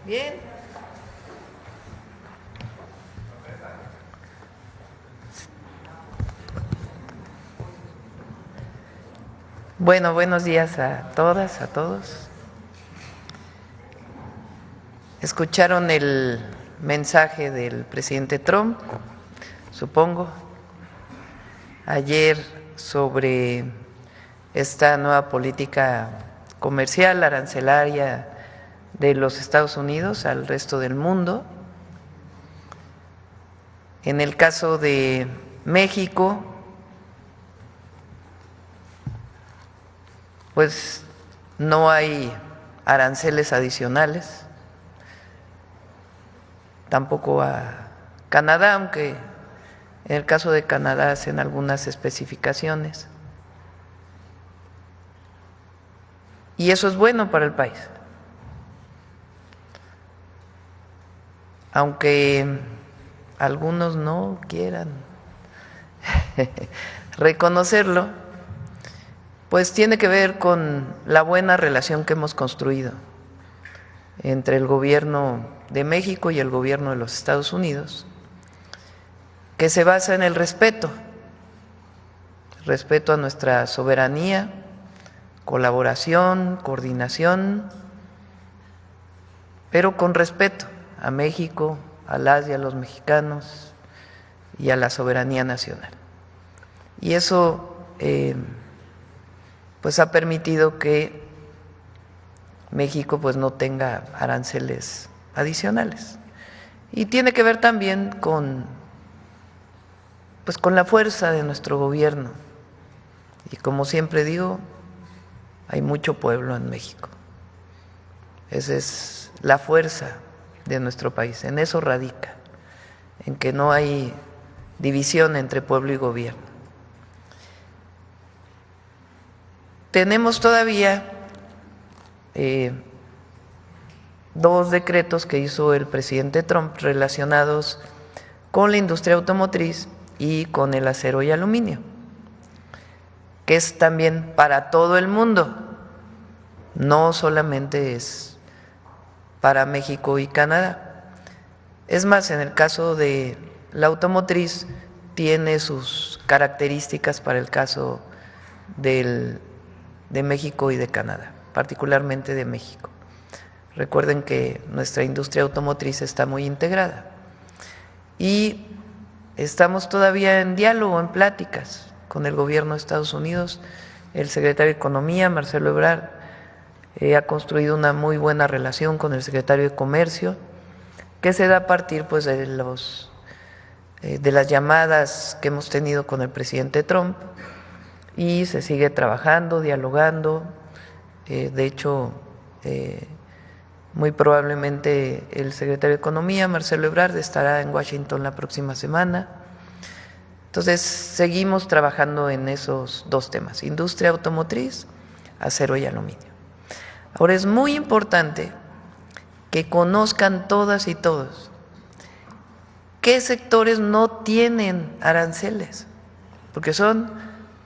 Bien. Bueno, buenos días a todas, a todos. Escucharon el mensaje del presidente Trump, supongo, ayer sobre esta nueva política comercial, arancelaria de los Estados Unidos al resto del mundo. En el caso de México, pues no hay aranceles adicionales, tampoco a Canadá, aunque en el caso de Canadá hacen algunas especificaciones. Y eso es bueno para el país. Aunque algunos no quieran reconocerlo, pues tiene que ver con la buena relación que hemos construido entre el gobierno de México y el gobierno de los Estados Unidos, que se basa en el respeto a nuestra soberanía, colaboración, coordinación, pero con respeto a México, a las y a los mexicanos y a la soberanía nacional. Y eso pues ha permitido que México pues no tenga aranceles adicionales. Y tiene que ver también con la fuerza de nuestro gobierno. Y como siempre digo, hay mucho pueblo en México. Esa es la fuerza de nuestro país, en eso radica, en que no hay división entre pueblo y gobierno. Tenemos todavía dos decretos que hizo el presidente Trump relacionados con la industria automotriz y con el acero y aluminio, que es también para todo el mundo, no solamente es para México y Canadá. Es más, en el caso de la automotriz tiene sus características para el caso de México y de Canadá, particularmente de México. Recuerden que nuestra industria automotriz está muy integrada y estamos todavía en diálogo, en pláticas con el gobierno de Estados Unidos. El secretario de Economía, Marcelo Ebrard, ha construido una muy buena relación con el secretario de Comercio, que se da a partir pues de las llamadas que hemos tenido con el presidente Trump, y se sigue trabajando, dialogando. De hecho, muy probablemente el secretario de Economía, Marcelo Ebrard, estará en Washington la próxima semana. Entonces, seguimos trabajando en esos dos temas: industria automotriz, acero y aluminio. Ahora, es muy importante que conozcan todas y todos qué sectores no tienen aranceles, porque son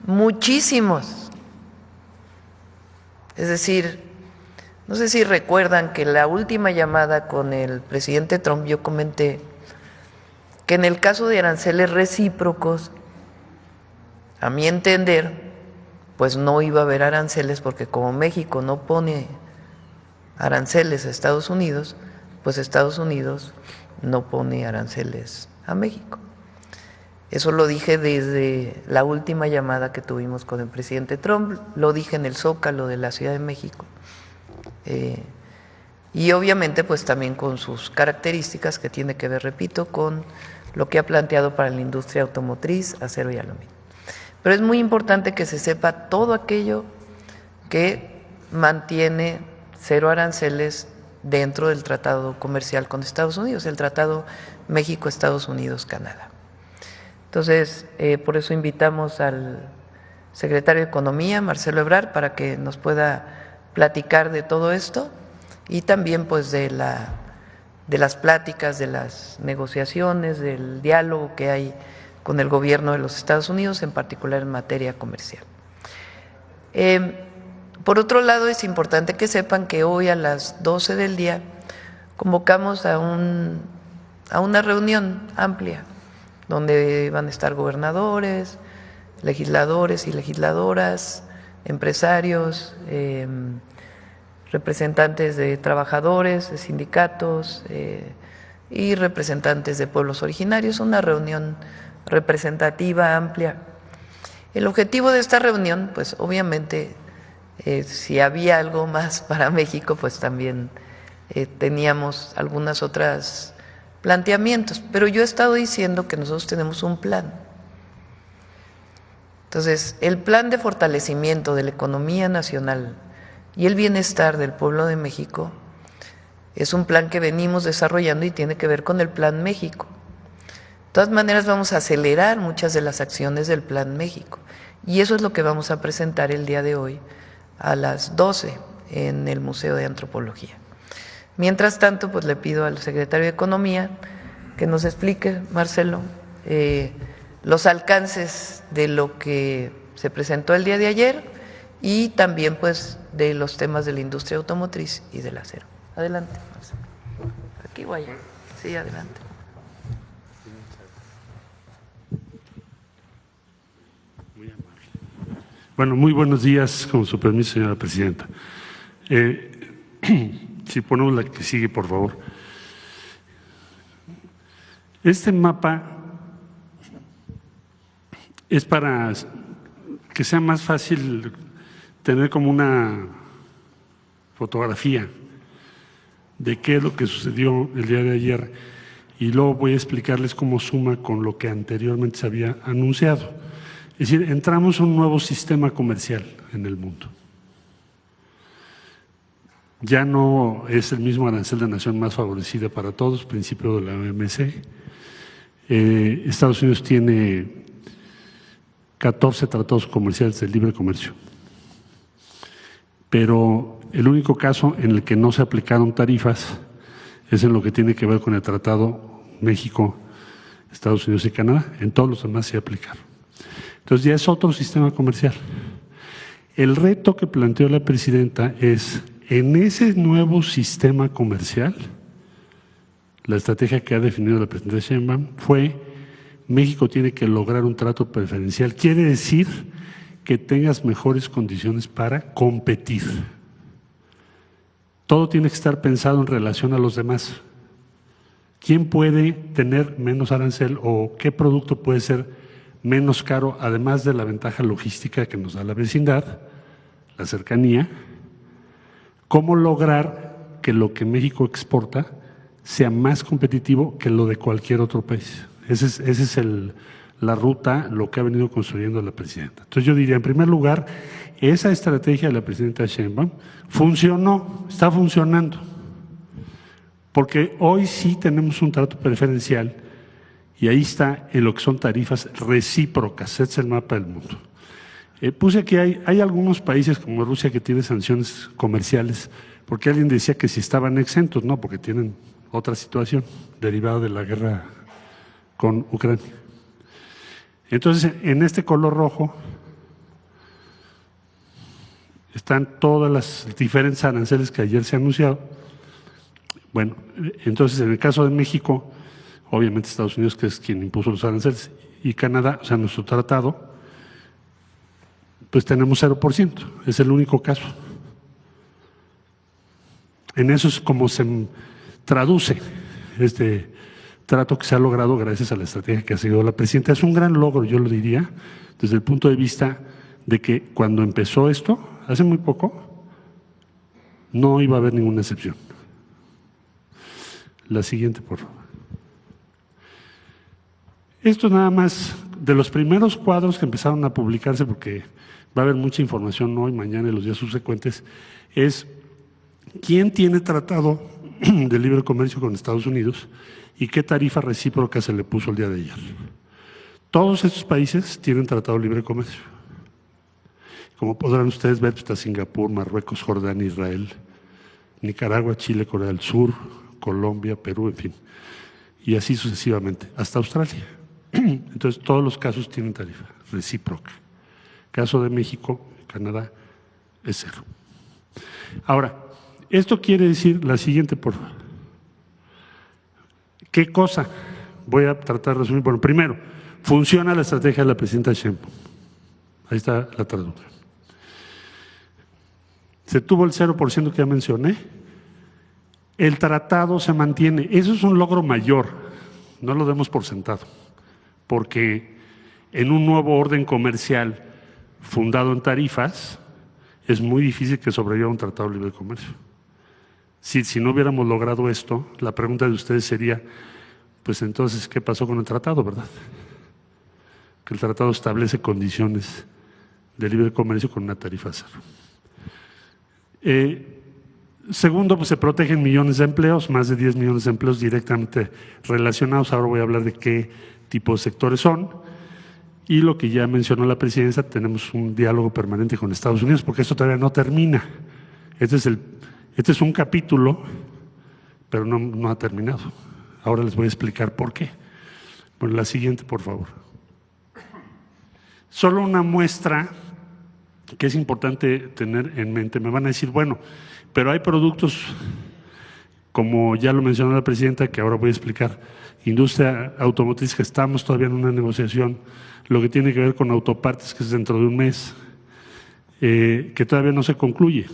muchísimos. Es decir, no sé si recuerdan que la última llamada con el presidente Trump yo comenté que en el caso de aranceles recíprocos, a mi entender, pues no iba a haber aranceles, porque como México no pone aranceles a Estados Unidos, pues Estados Unidos no pone aranceles a México. Eso lo dije desde la última llamada que tuvimos con el presidente Trump, lo dije en el Zócalo de la Ciudad de México. Y obviamente pues también con sus características, que tiene que ver, repito, con lo que ha planteado para la industria automotriz, acero y aluminio. Pero es muy importante que se sepa todo aquello que mantiene cero aranceles dentro del tratado comercial con Estados Unidos, el tratado México-Estados Unidos-Canadá. Entonces, por eso invitamos al secretario de Economía, Marcelo Ebrard, para que nos pueda platicar de todo esto y también pues de las pláticas, de las negociaciones, del diálogo que hay con el gobierno de los Estados Unidos, en particular en materia comercial. Por otro lado, es importante que sepan que hoy a las 12 del día convocamos a una reunión amplia donde van a estar gobernadores, legisladores y legisladoras, empresarios, representantes de trabajadores, de sindicatos y representantes de pueblos originarios, una reunión representativa, amplia. El objetivo de esta reunión, pues obviamente, si había algo más para México, pues también teníamos algunas otras planteamientos, pero yo he estado diciendo que nosotros tenemos un plan. Entonces, el plan de fortalecimiento de la economía nacional y el bienestar del pueblo de México es un plan que venimos desarrollando y tiene que ver con el Plan México. De todas maneras, vamos a acelerar muchas de las acciones del Plan México y eso es lo que vamos a presentar el día de hoy a las 12 en el Museo de Antropología. Mientras tanto, pues le pido al secretario de Economía que nos explique, Marcelo, los alcances de lo que se presentó el día de ayer y también pues de los temas de la industria automotriz y del acero. Adelante, Marcelo. Aquí o allá. Sí, adelante. Bueno, muy buenos días, con su permiso, señora presidenta. Si ponemos la que sigue, por favor. Este mapa es para que sea más fácil tener como una fotografía de qué es lo que sucedió el día de ayer y luego voy a explicarles cómo suma con lo que anteriormente se había anunciado. Es decir, entramos a un nuevo sistema comercial en el mundo. Ya no es el mismo arancel de nación más favorecida para todos, principio de la OMC. Estados Unidos tiene 14 tratados comerciales de libre comercio, pero el único caso en el que no se aplicaron tarifas es en lo que tiene que ver con el Tratado México, Estados Unidos y Canadá. En todos los demás se aplicaron. Entonces ya es otro sistema comercial. El reto que planteó la presidenta es, en ese nuevo sistema comercial, la estrategia que ha definido la presidenta Sheinbaum fue: México tiene que lograr un trato preferencial. Quiere decir que tengas mejores condiciones para competir. Todo tiene que estar pensado en relación a los demás. ¿Quién puede tener menos arancel o qué producto puede ser menos caro, además de la ventaja logística que nos da la vecindad, la cercanía? ¿Cómo lograr que lo que México exporta sea más competitivo que lo de cualquier otro país? Esa es la ruta, lo que ha venido construyendo la presidenta. Entonces yo diría, en primer lugar, esa estrategia de la presidenta Sheinbaum funcionó, está funcionando, porque hoy sí tenemos un trato preferencial y ahí está en lo que son tarifas recíprocas. Este es el mapa del mundo. Puse aquí, hay algunos países como Rusia que tienen sanciones comerciales, porque alguien decía que si estaban exentos, no, porque tienen otra situación derivada de la guerra con Ucrania. Entonces, en este color rojo están todas las diferentes aranceles que ayer se han anunciado. Bueno, entonces en el caso de México, obviamente Estados Unidos, que es quien impuso los aranceles, y Canadá, o sea, nuestro tratado, pues tenemos 0%, es el único caso. En eso es como se traduce este trato que se ha logrado gracias a la estrategia que ha seguido la presidenta. Es un gran logro, yo lo diría, desde el punto de vista de que cuando empezó esto, hace muy poco, no iba a haber ninguna excepción. La siguiente, por favor. Esto nada más de los primeros cuadros que empezaron a publicarse, porque va a haber mucha información hoy, mañana y los días subsecuentes, es quién tiene tratado de libre comercio con Estados Unidos y qué tarifa recíproca se le puso el día de ayer. Todos estos países tienen tratado de libre comercio. Como podrán ustedes ver, está Singapur, Marruecos, Jordania, Israel, Nicaragua, Chile, Corea del Sur, Colombia, Perú, en fin, y así sucesivamente, hasta Australia. Entonces, todos los casos tienen tarifa recíproca. Caso de México, Canadá, es 0. Ahora, esto quiere decir la siguiente, por favor. ¿Qué cosa? Voy a tratar de resumir. Bueno, primero, funciona la estrategia de la presidenta Sheinbaum. Ahí está la traducción. Se tuvo el 0% que ya mencioné. El tratado se mantiene. Eso es un logro mayor. No lo demos por sentado. Porque en un nuevo orden comercial fundado en tarifas, es muy difícil que sobreviva un tratado de libre comercio. Si no hubiéramos logrado esto, la pregunta de ustedes sería, pues entonces, ¿qué pasó con el tratado, verdad? Que el tratado establece condiciones de libre comercio con una tarifa cero. Segundo, pues se protegen millones de empleos, más de 10 millones de empleos directamente relacionados. Ahora voy a hablar de qué tipo de sectores son. Y lo que ya mencionó la presidencia, tenemos un diálogo permanente con Estados Unidos, porque esto todavía no termina. Este es un capítulo, pero no ha terminado. Ahora les voy a explicar por qué. Bueno, la siguiente, por favor. Solo una muestra que es importante tener en mente. Me van a decir, bueno, pero hay productos, como ya lo mencionó la presidenta, que ahora voy a explicar, industria automotriz, que estamos todavía en una negociación, lo que tiene que ver con autopartes, que es dentro de un mes, que todavía no se concluye,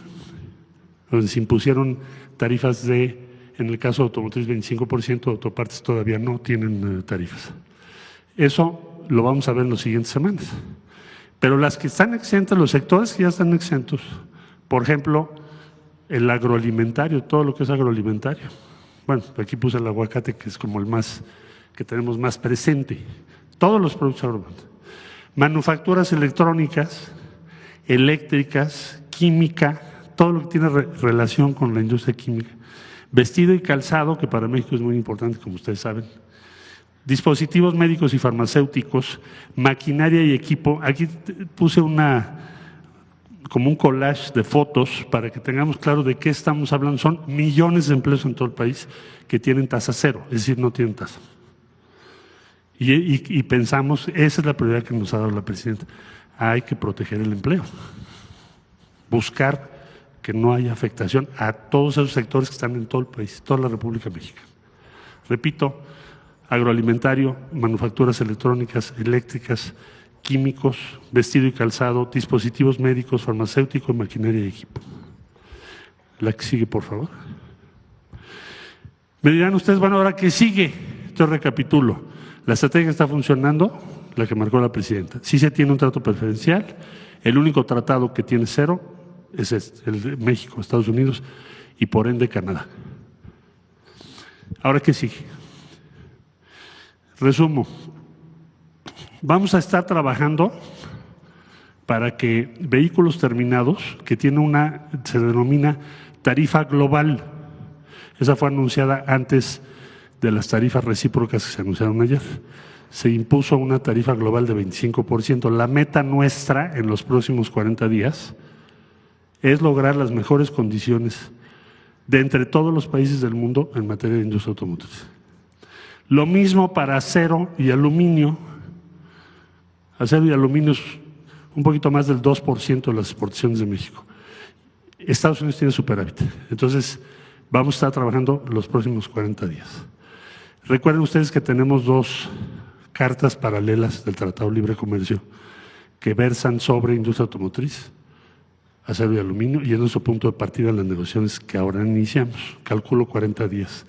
donde se impusieron tarifas en el caso de automotriz 25%, autopartes todavía no tienen tarifas. Eso lo vamos a ver en las siguientes semanas. Pero las que están exentas, los sectores que ya están exentos, por ejemplo, el agroalimentario, todo lo que es agroalimentario. Bueno, aquí puse el aguacate, que es como el más, que tenemos más presente. Todos los productos agroalimentarios. Manufacturas electrónicas, eléctricas, química, todo lo que tiene relación con la industria química. Vestido y calzado, que para México es muy importante, como ustedes saben. Dispositivos médicos y farmacéuticos, maquinaria y equipo. Aquí puse como un collage de fotos para que tengamos claro de qué estamos hablando. Son millones de empleos en todo el país que tienen tasa cero, es decir, no tienen tasa. Y pensamos, esa es la prioridad que nos ha dado la presidenta. Hay que proteger el empleo, buscar que no haya afectación a todos esos sectores que están en todo el país, toda la República Mexicana. Repito, agroalimentario, manufacturas electrónicas, eléctricas, químicos, vestido y calzado, dispositivos médicos, farmacéuticos, maquinaria y equipo. La que sigue, por favor. Me dirán ustedes, bueno, ¿ahora qué sigue? Yo recapitulo. La estrategia está funcionando, la que marcó la presidenta. Sí se tiene un trato preferencial. El único tratado que tiene cero es el de México, Estados Unidos y por ende Canadá. ¿Ahora qué sigue? Resumo. Vamos a estar trabajando para que vehículos terminados, que tiene se denomina tarifa global, esa fue anunciada antes de las tarifas recíprocas que se anunciaron ayer, se impuso una tarifa global de 25%. La meta nuestra en los próximos 40 días es lograr las mejores condiciones de entre todos los países del mundo en materia de industria automotriz. Lo mismo para acero y aluminio. Acero y aluminio es un poquito más del 2% de las exportaciones de México. Estados Unidos tiene superávit. Entonces, vamos a estar trabajando los próximos 40 días. Recuerden ustedes que tenemos dos cartas paralelas del Tratado de Libre Comercio que versan sobre industria automotriz, acero y aluminio, y es nuestro punto de partida en las negociaciones que ahora iniciamos. Calculo 40 días,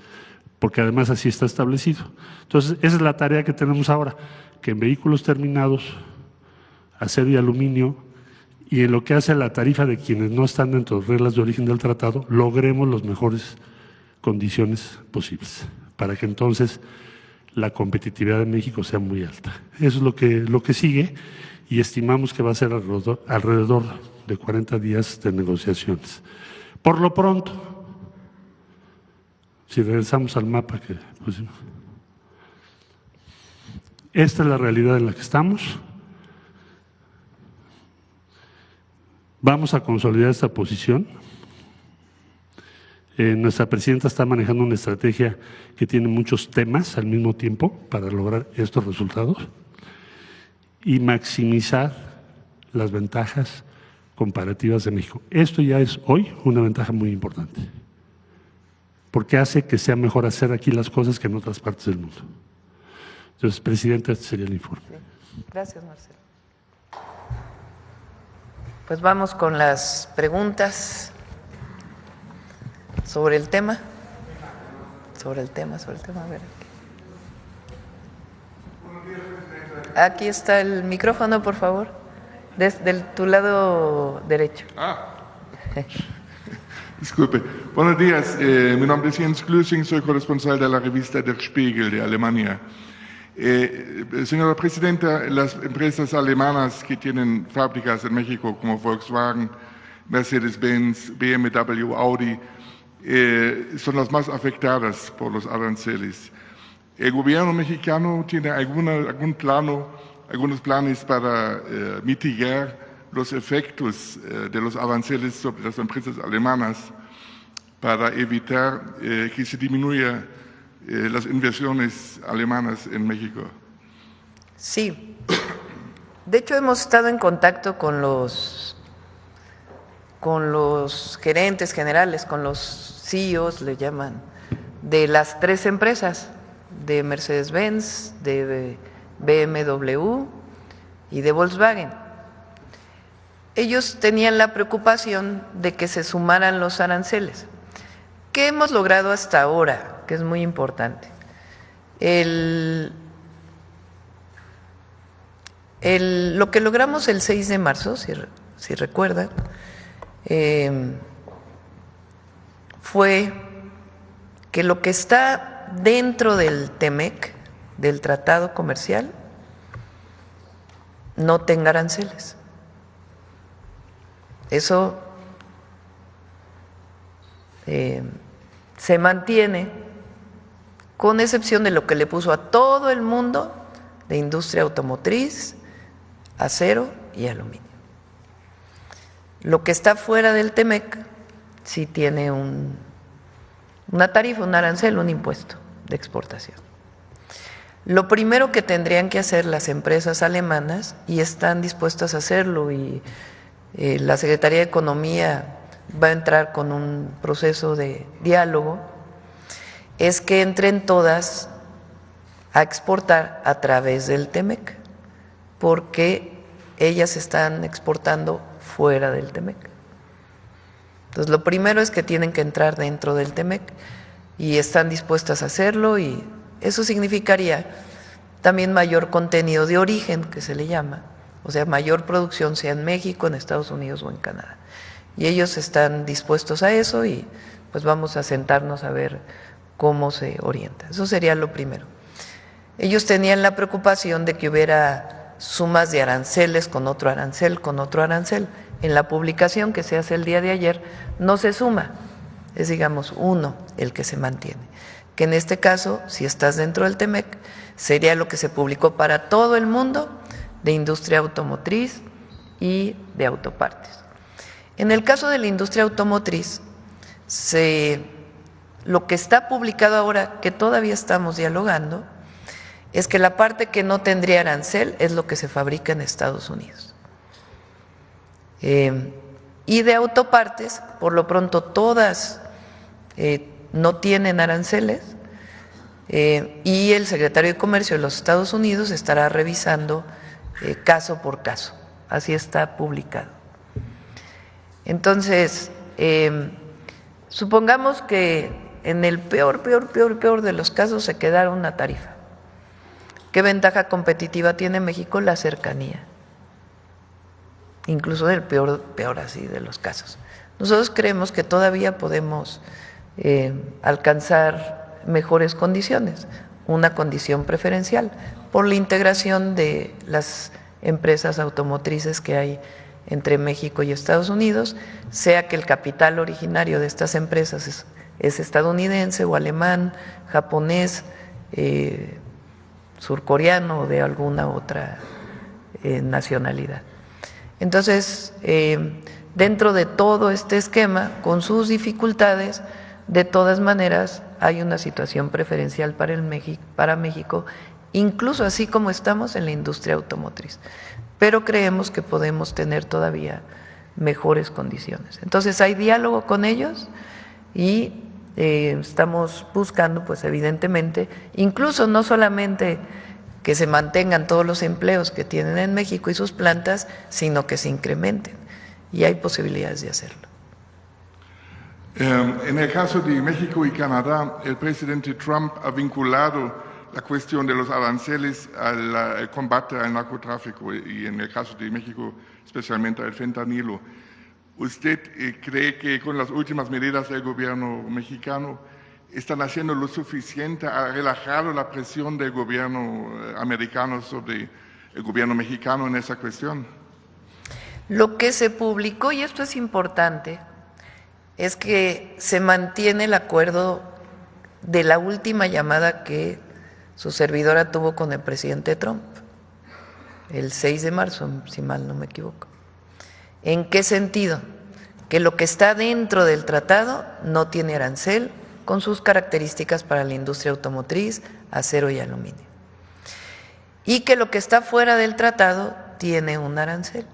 porque además así está establecido. Entonces, esa es la tarea que tenemos ahora, que en vehículos terminados, acero y aluminio, y en lo que hace a la tarifa de quienes no están dentro de las reglas de origen del tratado, logremos las mejores condiciones posibles, para que entonces la competitividad de México sea muy alta. Eso es lo que sigue, y estimamos que va a ser alrededor de 40 días de negociaciones. Por lo pronto, si regresamos al mapa que pusimos, esta es la realidad en la que estamos. Vamos a consolidar esta posición. Nuestra presidenta está manejando una estrategia que tiene muchos temas al mismo tiempo para lograr estos resultados y maximizar las ventajas comparativas de México. Esto ya es hoy una ventaja muy importante. porque hace que sea mejor hacer aquí las cosas que en otras partes del mundo. Entonces, presidenta, este sería el informe. Sí. Gracias, Marcelo. Pues vamos con las preguntas sobre el tema. Sobre el tema, a ver. Aquí está el micrófono, por favor, desde tu lado derecho. Disculpe. Buenos días, mi nombre es Jens Glüssing, soy corresponsal de la revista Der Spiegel de Alemania. Señora Presidenta, las empresas alemanas que tienen fábricas en México como Volkswagen, Mercedes-Benz, BMW, Audi, son las más afectadas por los aranceles. ¿El gobierno mexicano tiene algunos planes para mitigar los efectos de los aranceles sobre las empresas alemanas para evitar que se disminuya las inversiones alemanas en México? Sí. De hecho, hemos estado en contacto con los gerentes generales, con los CEOs, le llaman, de las tres empresas, de Mercedes-Benz, de BMW y de Volkswagen. Ellos tenían la preocupación de que se sumaran los aranceles. ¿Qué hemos logrado hasta ahora? Que es muy importante. Lo que logramos el 6 de marzo, si recuerdan, fue que lo que está dentro del TEMEC, del tratado comercial, no tenga aranceles. Eso se mantiene, con excepción de lo que le puso a todo el mundo de industria automotriz, acero y aluminio. Lo que está fuera del TEMEC sí tiene una tarifa, un arancel, un impuesto de exportación. Lo primero que tendrían que hacer las empresas alemanas, y están dispuestas a hacerlo, y la Secretaría de Economía va a entrar con un proceso de diálogo, es que entren todas a exportar a través del TEMEC, porque ellas están exportando fuera del TEMEC. Entonces, lo primero es que tienen que entrar dentro del TEMEC y están dispuestas a hacerlo, y eso significaría también mayor contenido de origen, que se le llama, o sea, mayor producción, sea en México, en Estados Unidos o en Canadá. Y ellos están dispuestos a eso, y pues vamos a sentarnos a ver cómo se orienta. Eso sería lo primero. Ellos tenían la preocupación de que hubiera sumas de aranceles con otro arancel, con otro arancel. En la publicación que se hace el día de ayer no se suma, es digamos uno el que se mantiene, que en este caso, si estás dentro del TEMEC, sería lo que se publicó para todo el mundo de industria automotriz y de autopartes. En el caso de la industria automotriz, lo que está publicado ahora, que todavía estamos dialogando, es que la parte que no tendría arancel es lo que se fabrica en Estados Unidos. Y de autopartes, por lo pronto todas no tienen aranceles, y el secretario de Comercio de los Estados Unidos estará revisando caso por caso. Así está publicado. Entonces, supongamos que en el peor de los casos se quedara una tarifa. ¿Qué ventaja competitiva tiene México? La cercanía. Incluso del peor así de los casos. Nosotros creemos que todavía podemos alcanzar mejores condiciones, una condición preferencial, por la integración de las empresas automotrices que hay entre México y Estados Unidos, sea que el capital originario de estas empresas es estadounidense o alemán, japonés, surcoreano o de alguna otra nacionalidad. Entonces, dentro de todo este esquema, con sus dificultades, de todas maneras hay una situación preferencial para México, incluso así como estamos en la industria automotriz, pero creemos que podemos tener todavía mejores condiciones. Entonces hay diálogo con ellos, y estamos buscando, pues evidentemente, incluso no solamente que se mantengan todos los empleos que tienen en México y sus plantas, sino que se incrementen. Y hay posibilidades de hacerlo. En el caso de México y Canadá, el presidente Trump ha vinculado la cuestión de los aranceles al combate al narcotráfico y en el caso de México especialmente al fentanilo. ¿Usted cree que con las últimas medidas del gobierno mexicano están haciendo lo suficiente, ha relajado la presión del gobierno americano sobre el gobierno mexicano en esa cuestión? Lo que se publicó, y esto es importante, es que se mantiene el acuerdo de la última llamada que su servidora tuvo con el presidente Trump, el 6 de marzo, si mal no me equivoco. ¿En qué sentido? Que lo que está dentro del tratado no tiene arancel, con sus características para la industria automotriz, acero y aluminio. Y que lo que está fuera del tratado tiene un arancel,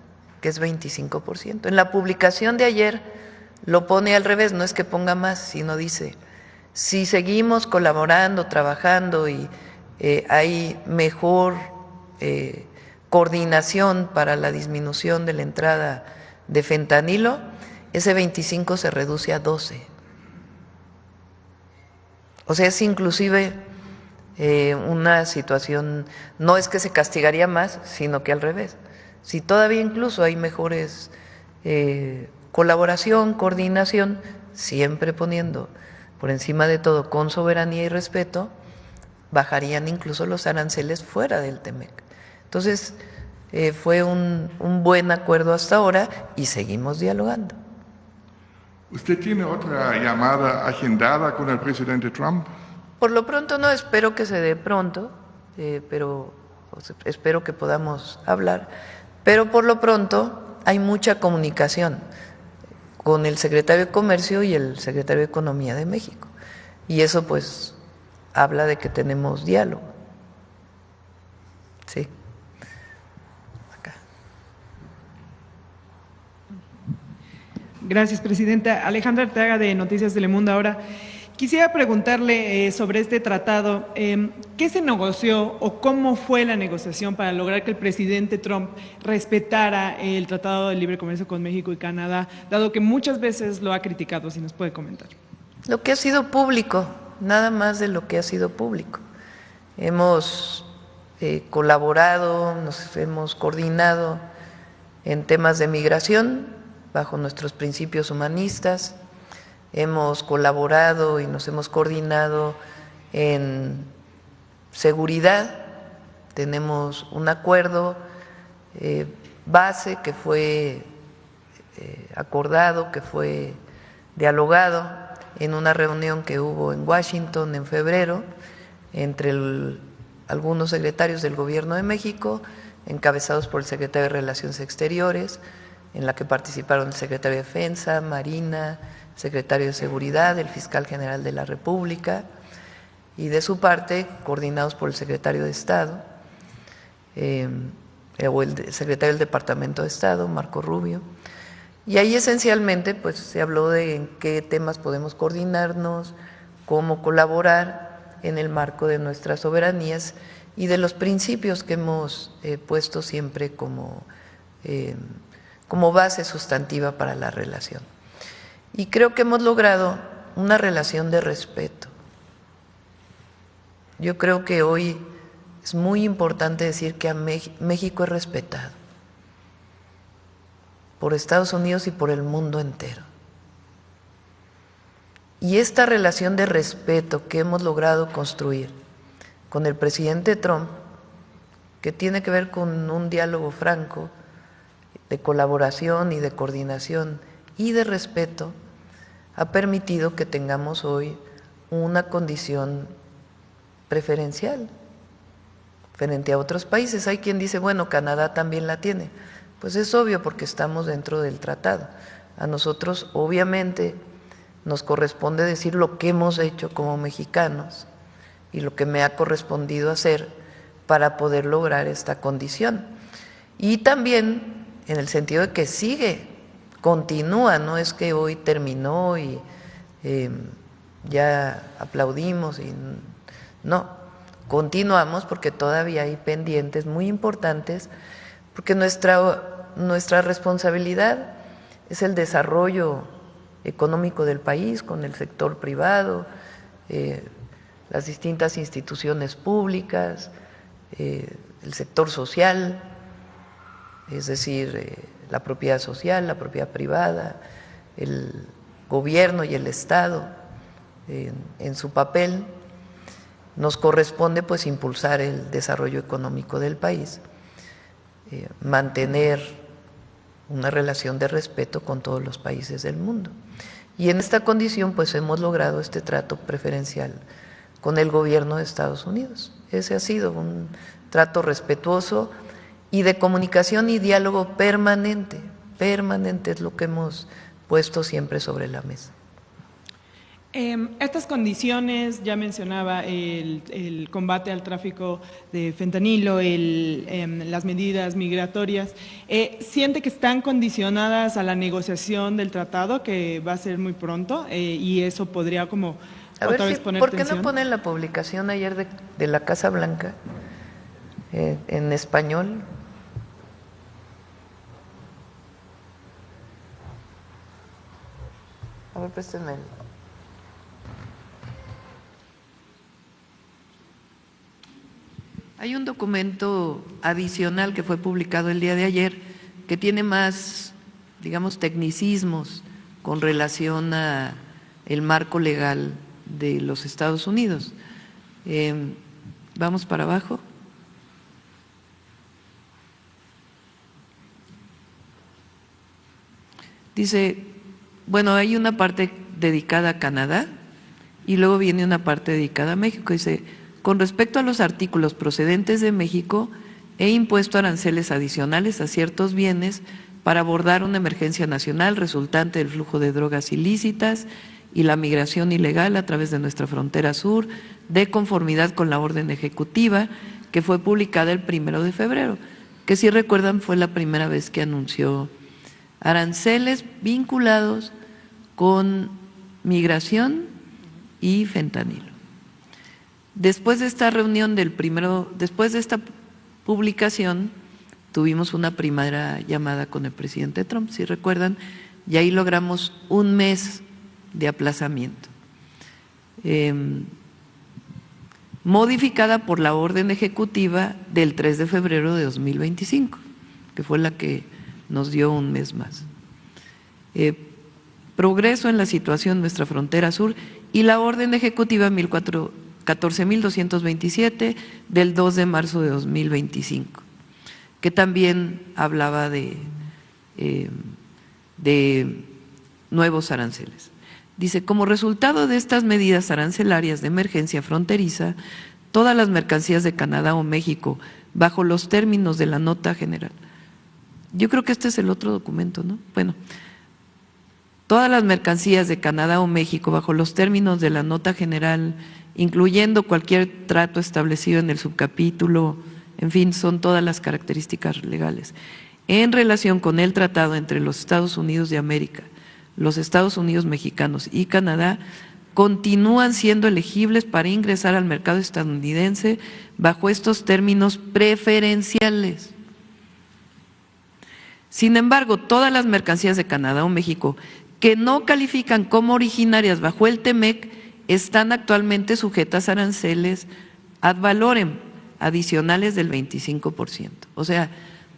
que es 25%. En la publicación de ayer lo pone al revés, no es que ponga más, sino dice, si seguimos colaborando, trabajando y hay mejor coordinación para la disminución de la entrada de fentanilo, ese 25 se reduce a 12. O sea, es inclusive una situación, no es que se castigaría más, sino que al revés. Si todavía incluso hay mejores colaboración, coordinación, siempre poniendo por encima de todo con soberanía y respeto, bajarían incluso los aranceles fuera del TEMEC. Entonces, fue un buen acuerdo hasta ahora y seguimos dialogando. ¿Usted tiene otra llamada agendada con el presidente Trump? Por lo pronto no, espero que se dé pronto, pero espero que podamos hablar. Pero por lo pronto hay mucha comunicación con el secretario de Comercio y el secretario de Economía de México. Y eso pues habla de que tenemos diálogo. Sí. Acá. Gracias, presidenta. Alejandra Arteaga, de Noticias Telemundo. Ahora, quisiera preguntarle sobre este tratado. ¿Qué se negoció o cómo fue la negociación para lograr que el presidente Trump respetara el Tratado de Libre Comercio con México y Canadá, dado que muchas veces lo ha criticado? Si nos puede comentar. Lo que ha sido público, nada más de lo que ha sido público. Hemos colaborado, nos hemos coordinado en temas de migración bajo nuestros principios humanistas, hemos colaborado y nos hemos coordinado en seguridad, tenemos un acuerdo base que fue acordado, que fue dialogado en una reunión que hubo en Washington en febrero entre algunos secretarios del Gobierno de México, encabezados por el secretario de Relaciones Exteriores, en la que participaron el secretario de Defensa, Marina, secretario de Seguridad, el fiscal general de la República, y de su parte, coordinados por el secretario de Estado, o el secretario del Departamento de Estado, Marco Rubio. Y ahí esencialmente pues se habló de en qué temas podemos coordinarnos, cómo colaborar en el marco de nuestras soberanías y de los principios que hemos puesto siempre como base sustantiva para la relación. Y creo que hemos logrado una relación de respeto. Yo creo que hoy es muy importante decir que a México es respetado por Estados Unidos y por el mundo entero. Y esta relación de respeto que hemos logrado construir con el presidente Trump, que tiene que ver con un diálogo franco, de colaboración y de coordinación y de respeto, ha permitido que tengamos hoy una condición preferencial frente a otros países. Hay quien dice, bueno, Canadá también la tiene. Pues es obvio porque estamos dentro del tratado. A nosotros obviamente nos corresponde decir lo que hemos hecho como mexicanos y lo que me ha correspondido hacer para poder lograr esta condición. Y también en el sentido de que sigue, continúa, no es que hoy terminó y ya aplaudimos y no, continuamos porque todavía hay pendientes muy importantes, porque nuestra responsabilidad es el desarrollo económico del país con el sector privado, las distintas instituciones públicas, el sector social, es decir, la propiedad social, la propiedad privada, el gobierno y el Estado en su papel. Nos corresponde pues impulsar el desarrollo económico del país, mantener una relación de respeto con todos los países del mundo. Y en esta condición pues hemos logrado este trato preferencial con el gobierno de Estados Unidos. Ese ha sido un trato respetuoso y de comunicación y diálogo permanente. Permanente es lo que hemos puesto siempre sobre la mesa. Estas condiciones, ya mencionaba el combate al tráfico de fentanilo, las medidas migratorias, ¿siente que están condicionadas a la negociación del tratado, que va a ser muy pronto, y eso podría como otra vez poner ¿por qué tensión? no ponen la publicación ayer de la Casa Blanca en español? A ver, préstenme. Hay un documento adicional que fue publicado el día de ayer que tiene más, digamos, tecnicismos con relación a el marco legal de los Estados Unidos. Vamos para abajo. Dice, bueno, hay una parte dedicada a Canadá y luego viene una parte dedicada a México. Dice, con respecto a los artículos procedentes de México, he impuesto aranceles adicionales a ciertos bienes para abordar una emergencia nacional resultante del flujo de drogas ilícitas y la migración ilegal a través de nuestra frontera sur, de conformidad con la orden ejecutiva que fue publicada el 1 de febrero, que si recuerdan fue la primera vez que anunció aranceles vinculados con migración y fentanilo. Después de esta reunión después de esta publicación, tuvimos una primera llamada con el presidente Trump, si recuerdan, y ahí logramos un mes de aplazamiento, modificada por la orden ejecutiva del 3 de febrero de 2025, que fue la que nos dio un mes más. Progreso en la situación en nuestra frontera sur y la orden ejecutiva 14.227 del 2 de marzo de 2025, que también hablaba de nuevos aranceles. Dice, como resultado de estas medidas arancelarias de emergencia fronteriza, todas las mercancías de Canadá o México, bajo los términos de la nota general. Yo creo que este es el otro documento, ¿no? Bueno, todas las mercancías de Canadá o México, bajo los términos de la nota general, incluyendo cualquier trato establecido en el subcapítulo, en fin, son todas las características legales, en relación con el tratado entre los Estados Unidos de América, los Estados Unidos mexicanos y Canadá, continúan siendo elegibles para ingresar al mercado estadounidense bajo estos términos preferenciales. Sin embargo, todas las mercancías de Canadá o México que no califican como originarias bajo el TEMEC están actualmente sujetas a aranceles ad valorem adicionales del 25%. O sea,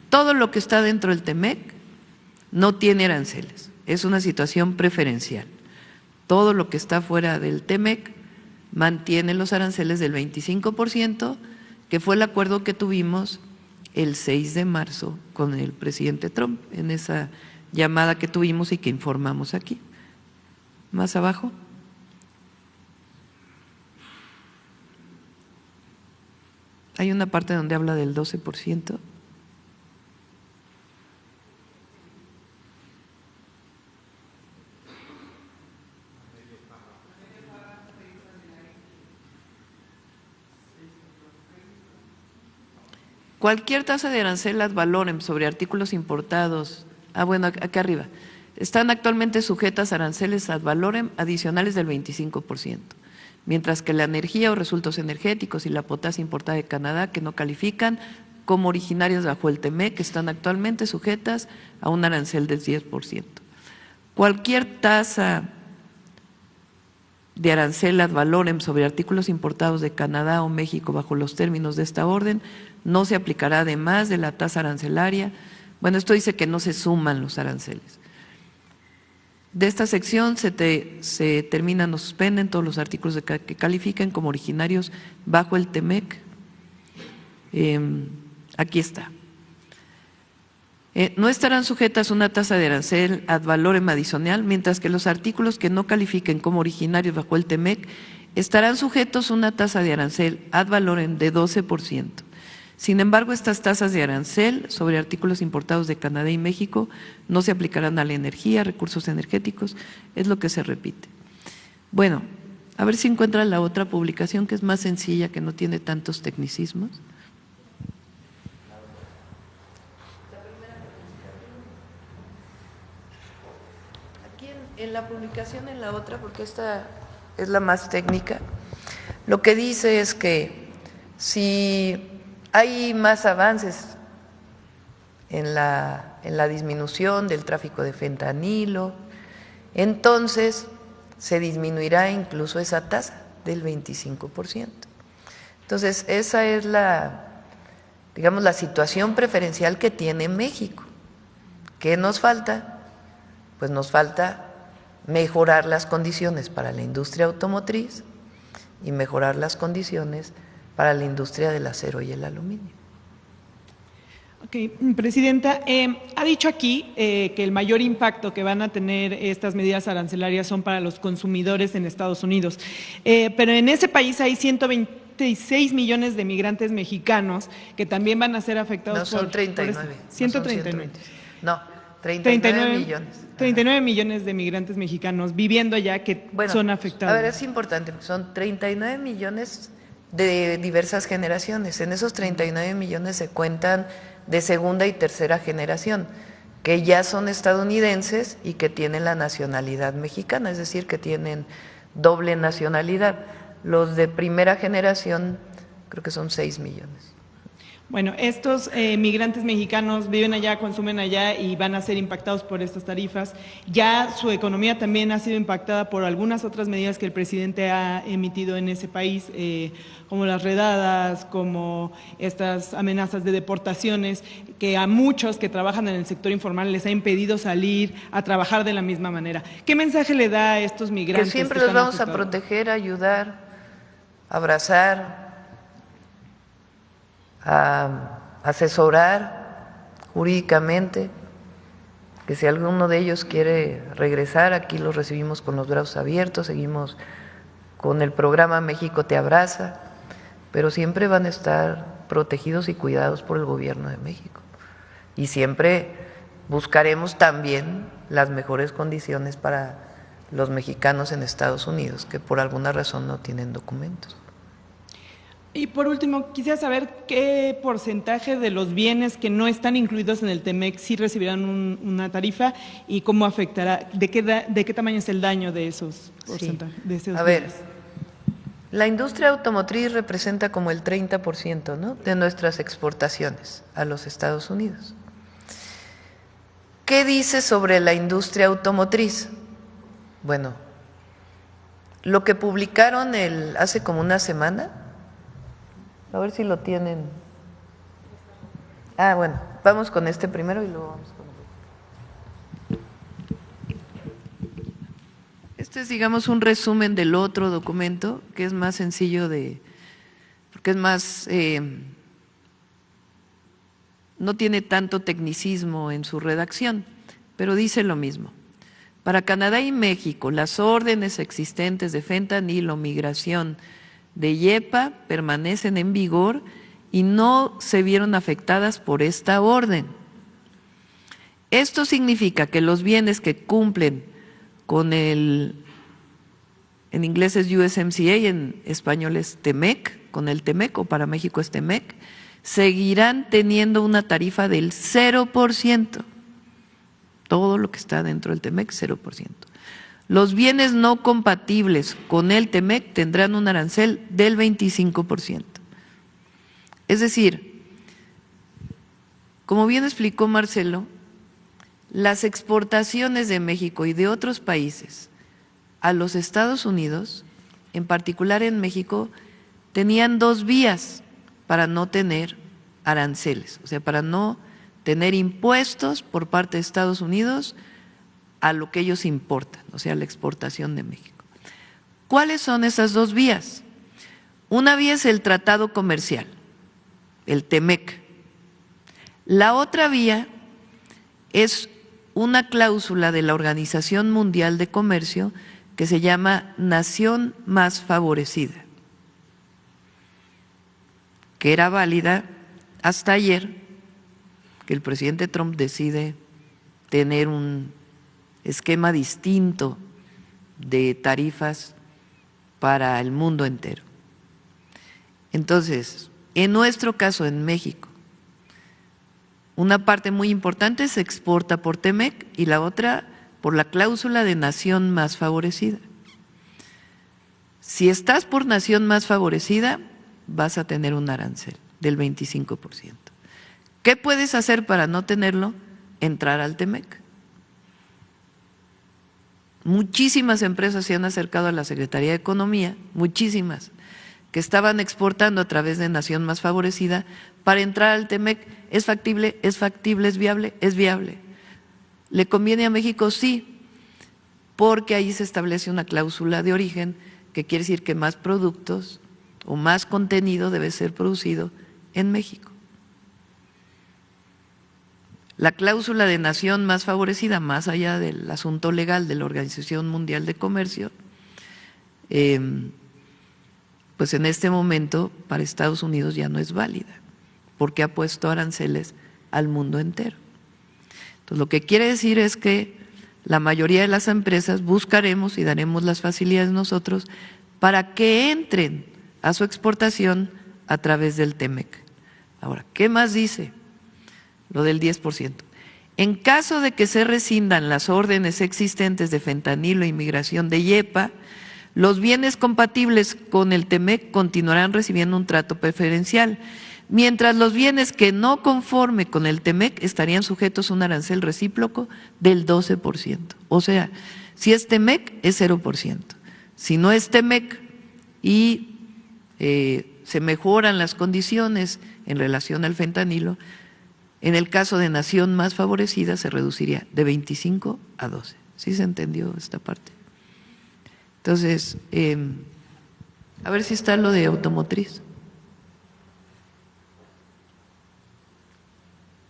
todo lo que está dentro del TEMEC no tiene aranceles, es una situación preferencial. Todo lo que está fuera del TEMEC mantiene los aranceles del 25%, que fue el acuerdo que tuvimos el 6 de marzo con el presidente Trump en esa llamada que tuvimos y que informamos aquí. Más abajo. Hay una parte donde habla del 12%. Cualquier tasa de arancel ad valorem sobre artículos importados, bueno, acá arriba, están actualmente sujetas a aranceles ad valorem adicionales del 25%, mientras que la energía o resultados energéticos y la potasa importada de Canadá, que no califican como originarias bajo el TEMEC, están actualmente sujetas a un arancel del 10%. Cualquier tasa de arancel ad valorem sobre artículos importados de Canadá o México bajo los términos de esta orden no se aplicará además de la tasa arancelaria. Bueno, esto dice que no se suman los aranceles. De esta sección se terminan o suspenden todos los artículos que califiquen como originarios bajo el TEMEC. Aquí está. No estarán sujetas a una tasa de arancel ad valorem adicional, mientras que los artículos que no califiquen como originarios bajo el TEMEC estarán sujetos a una tasa de arancel ad valorem de 12%. Sin embargo, estas tasas de arancel sobre artículos importados de Canadá y México no se aplicarán a la energía, recursos energéticos, es lo que se repite. Bueno, a ver si encuentran la otra publicación que es más sencilla, que no tiene tantos tecnicismos. Aquí en la publicación, en la otra, porque esta es la más técnica, lo que dice es que si hay más avances en la disminución del tráfico de fentanilo, entonces se disminuirá incluso esa tasa del 25%. Entonces, esa es digamos, la situación preferencial que tiene México. ¿Qué nos falta? Pues nos falta mejorar las condiciones para la industria automotriz y mejorar las condiciones para la industria del acero y el aluminio. Ok, Presidenta, ha dicho aquí que el mayor impacto que van a tener estas medidas arancelarias son para los consumidores en Estados Unidos, pero en ese país hay 126 millones de migrantes mexicanos que también van a ser afectados. No, son 39. 139. No, 39 millones. 39 millones de migrantes mexicanos viviendo allá que son afectados. A ver, es importante, son 39 millones de diversas generaciones. En esos 39 millones se cuentan de segunda y tercera generación, que ya son estadounidenses y que tienen la nacionalidad mexicana, es decir, que tienen doble nacionalidad. Los de primera generación creo que son 6 millones. Bueno, estos migrantes mexicanos viven allá, consumen allá y van a ser impactados por estas tarifas. Ya su economía también ha sido impactada por algunas otras medidas que el presidente ha emitido en ese país, como las redadas, como estas amenazas de deportaciones, que a muchos que trabajan en el sector informal les ha impedido salir a trabajar de la misma manera. ¿Qué mensaje le da a estos migrantes? Que siempre los vamos a proteger, ayudar, abrazar, a asesorar jurídicamente, que si alguno de ellos quiere regresar, aquí los recibimos con los brazos abiertos, seguimos con el programa México te abraza, pero siempre van a estar protegidos y cuidados por el gobierno de México. Y siempre buscaremos también las mejores condiciones para los mexicanos en Estados Unidos, que por alguna razón no tienen documentos. Y por último, quisiera saber qué porcentaje de los bienes que no están incluidos en el TEMEC sí recibirán una tarifa y cómo afectará, de qué tamaño es el daño de esos porcentajes. Sí. De esos a ver, la industria automotriz representa como el 30%, ¿no?, de nuestras exportaciones a los Estados Unidos. ¿Qué dice sobre la industria automotriz? Bueno, lo que publicaron hace como una semana. A ver si lo tienen. Bueno, vamos con este primero y luego vamos con el otro. Este es, digamos, un resumen del otro documento, que es más sencillo porque es más, no tiene tanto tecnicismo en su redacción, pero dice lo mismo. Para Canadá y México, las órdenes existentes de fentanilo, migración, de IEPA permanecen en vigor y no se vieron afectadas por esta orden. Esto significa que los bienes que cumplen con en inglés es USMCA, en español es TEMEC, con el TEMEC o para México es TEMEC, seguirán teniendo una tarifa del 0%. Todo lo que está dentro del TEMEC, 0%. Los bienes no compatibles con el TEMEC tendrán un arancel del 25%. Es decir, como bien explicó Marcelo, las exportaciones de México y de otros países a los Estados Unidos, en particular en México, tenían dos vías para no tener aranceles, o sea, para no tener impuestos por parte de Estados Unidos a lo que ellos importan, o sea, la exportación de México. ¿Cuáles son esas dos vías? Una vía es el tratado comercial, el TEMEC. La otra vía es una cláusula de la Organización Mundial de Comercio que se llama Nación Más Favorecida, que era válida hasta ayer, que el presidente Trump decide tener un esquema distinto de tarifas para el mundo entero. Entonces, en nuestro caso, en México, una parte muy importante se exporta por TEMEC y la otra por la cláusula de nación más favorecida. Si estás por nación más favorecida, vas a tener un arancel del 25%. ¿Qué puedes hacer para no tenerlo? Entrar al TEMEC. Muchísimas empresas se han acercado a la Secretaría de Economía, muchísimas, que estaban exportando a través de nación más favorecida para entrar al TEMEC. ¿Es factible? ¿Es factible? ¿Es viable? Es viable. ¿Le conviene a México? Sí, porque ahí se establece una cláusula de origen que quiere decir que más productos o más contenido debe ser producido en México. La cláusula de nación más favorecida, más allá del asunto legal de la Organización Mundial de Comercio, pues en este momento para Estados Unidos ya no es válida, porque ha puesto aranceles al mundo entero. Entonces, lo que quiere decir es que la mayoría de las empresas buscaremos y daremos las facilidades nosotros para que entren a su exportación a través del TEMEC. Ahora, ¿qué más dice? Lo del 10%. En caso de que se rescindan las órdenes existentes de fentanilo e inmigración de IEPA, los bienes compatibles con el TEMEC continuarán recibiendo un trato preferencial, mientras los bienes que no conforme con el TEMEC estarían sujetos a un arancel recíproco del 12%. O sea, si es TEMEC es 0%. Si no es TEMEC y se mejoran las condiciones en relación al fentanilo, en el caso de nación más favorecida se reduciría de 25 a 12. ¿Sí se entendió esta parte? Entonces, a ver si está lo de automotriz.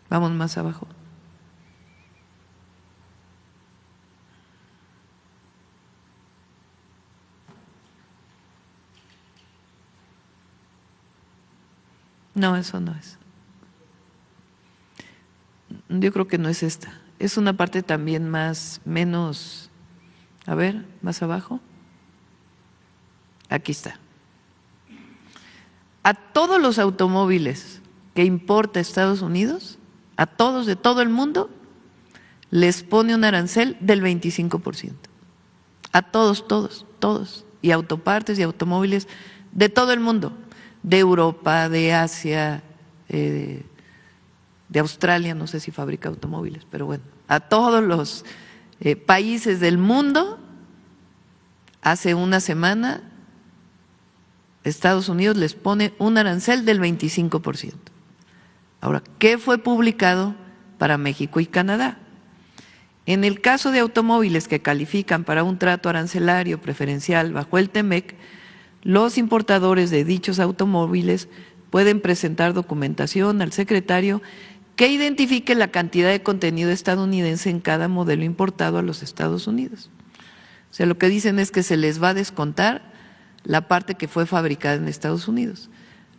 Vamos más abajo. No, eso no es. Yo creo que no es esta. Es una parte también menos, a ver, más abajo. Aquí está. A todos los automóviles que importa Estados Unidos, a todos de todo el mundo, les pone un arancel del 25%. A todos, todos, todos. Y autopartes y automóviles de todo el mundo, de Europa, de Asia, de Australia, no sé si fabrica automóviles, pero bueno, a todos los países del mundo. Hace una semana Estados Unidos les pone un arancel del 25%. Ahora, ¿qué fue publicado para México y Canadá? En el caso de automóviles que califican para un trato arancelario preferencial bajo el TEMEC, los importadores de dichos automóviles pueden presentar documentación al secretario que identifique la cantidad de contenido estadounidense en cada modelo importado a los Estados Unidos. O sea, lo que dicen es que se les va a descontar la parte que fue fabricada en Estados Unidos.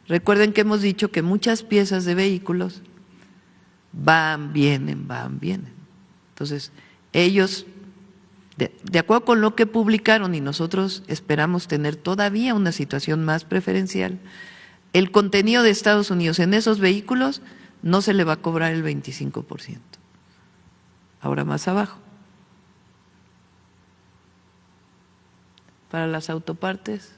Recuerden que hemos dicho que muchas piezas de vehículos van, vienen. Entonces, ellos, de acuerdo con lo que publicaron, y nosotros esperamos tener todavía una situación más preferencial, el contenido de Estados Unidos en esos vehículos no se le va a cobrar el 25%. ahora más abajo. Para las autopartes,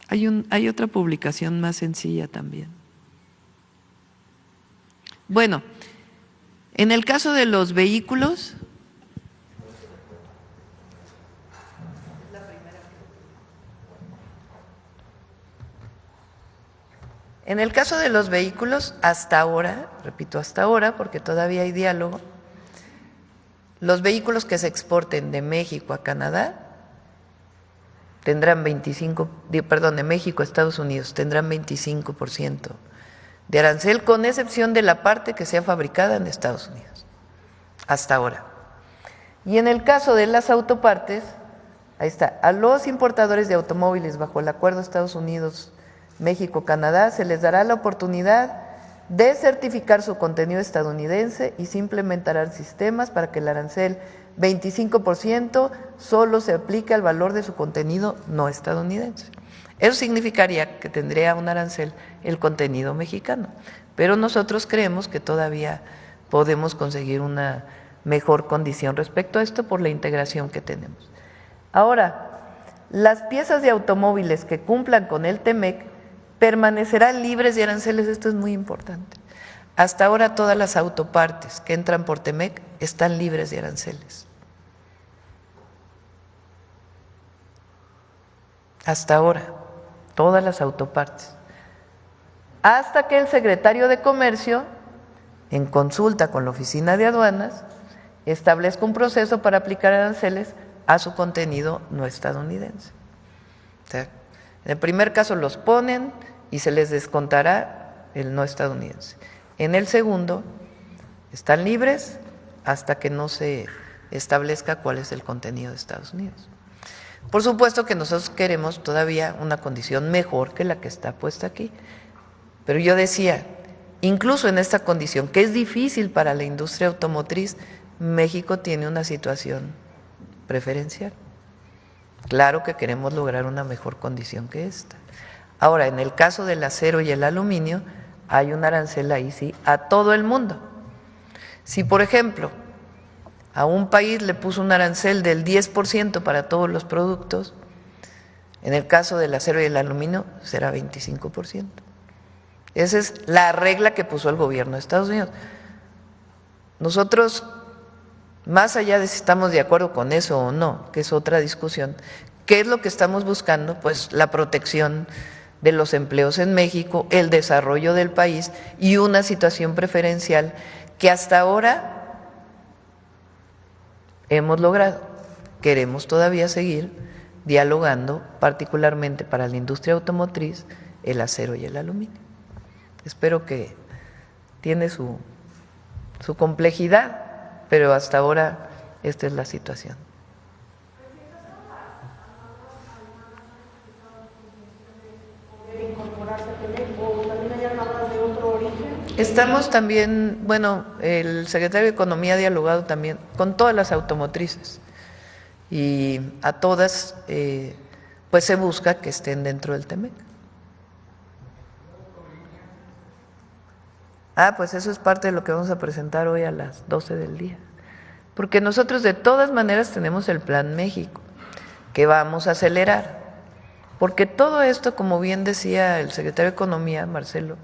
hay otra publicación más sencilla también. Bueno, en el caso de los vehículos, hasta ahora, repito, hasta ahora, porque todavía hay diálogo, los vehículos que se exporten de México a Canadá tendrán de México a Estados Unidos tendrán 25% de arancel, con excepción de la parte que sea fabricada en Estados Unidos, hasta ahora. Y en el caso de las autopartes, ahí está, a los importadores de automóviles bajo el acuerdo Estados Unidos, México, Canadá, se les dará la oportunidad de certificar su contenido estadounidense y se implementarán sistemas para que el arancel 25% solo se aplique al valor de su contenido no estadounidense. Eso significaría que tendría un arancel el contenido mexicano, pero nosotros creemos que todavía podemos conseguir una mejor condición respecto a esto por la integración que tenemos. Ahora, las piezas de automóviles que cumplan con el TEMEC permanecerán libres de aranceles, esto es muy importante. Hasta ahora todas las autopartes que entran por TEMEC están libres de aranceles. Hasta ahora, todas las autopartes. Hasta que el secretario de Comercio, en consulta con la Oficina de Aduanas, establezca un proceso para aplicar aranceles a su contenido no estadounidense. O sea, en el primer caso los ponen y se les descontará el no estadounidense. En el segundo, están libres hasta que no se establezca cuál es el contenido de Estados Unidos. Por supuesto que nosotros queremos todavía una condición mejor que la que está puesta aquí. Pero yo decía, incluso en esta condición, que es difícil para la industria automotriz, México tiene una situación preferencial. Claro que queremos lograr una mejor condición que esta. Ahora, en el caso del acero y el aluminio, hay un arancel ahí sí a todo el mundo. Si, por ejemplo, a un país le puso un arancel del 10% para todos los productos, en el caso del acero y el aluminio será 25%. Esa es la regla que puso el gobierno de Estados Unidos. Nosotros, más allá de si estamos de acuerdo con eso o no, que es otra discusión, ¿qué es lo que estamos buscando? Pues la protección de los empleos en México, el desarrollo del país y una situación preferencial que hasta ahora hemos logrado. Queremos todavía seguir dialogando, particularmente para la industria automotriz, el acero y el aluminio. Espero que tiene su complejidad, pero hasta ahora esta es la situación. Estamos también, bueno, el secretario de Economía ha dialogado también con todas las automotrices y a todas pues se busca que estén dentro del TEMEC. Pues eso es parte de lo que vamos a presentar hoy a las 12 del día, porque nosotros de todas maneras tenemos el Plan México que vamos a acelerar, porque todo esto, como bien decía el secretario de Economía, Marcelo,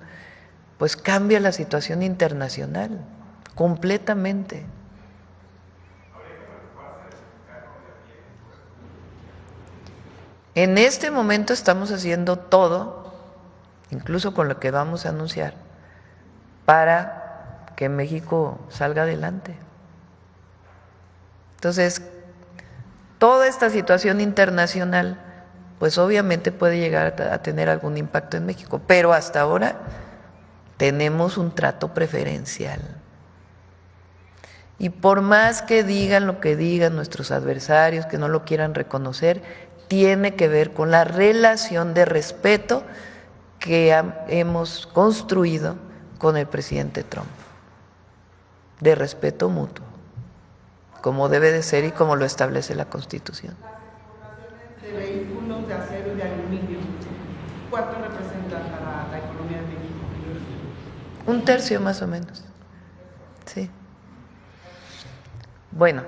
pues cambia la situación internacional completamente. En este momento estamos haciendo todo, incluso con lo que vamos a anunciar, para que México salga adelante. Entonces, toda esta situación internacional, pues obviamente puede llegar a tener algún impacto en México, pero hasta ahora tenemos un trato preferencial. Y por más que digan lo que digan nuestros adversarios, que no lo quieran reconocer, tiene que ver con la relación de respeto que hemos construido con el presidente Trump, de respeto mutuo, como debe de ser y como lo establece la Constitución. Las exportaciones de vehículos de acero y de aluminio, ¿cuánto representan para la economía de México? Un tercio más o menos. Sí. Bueno,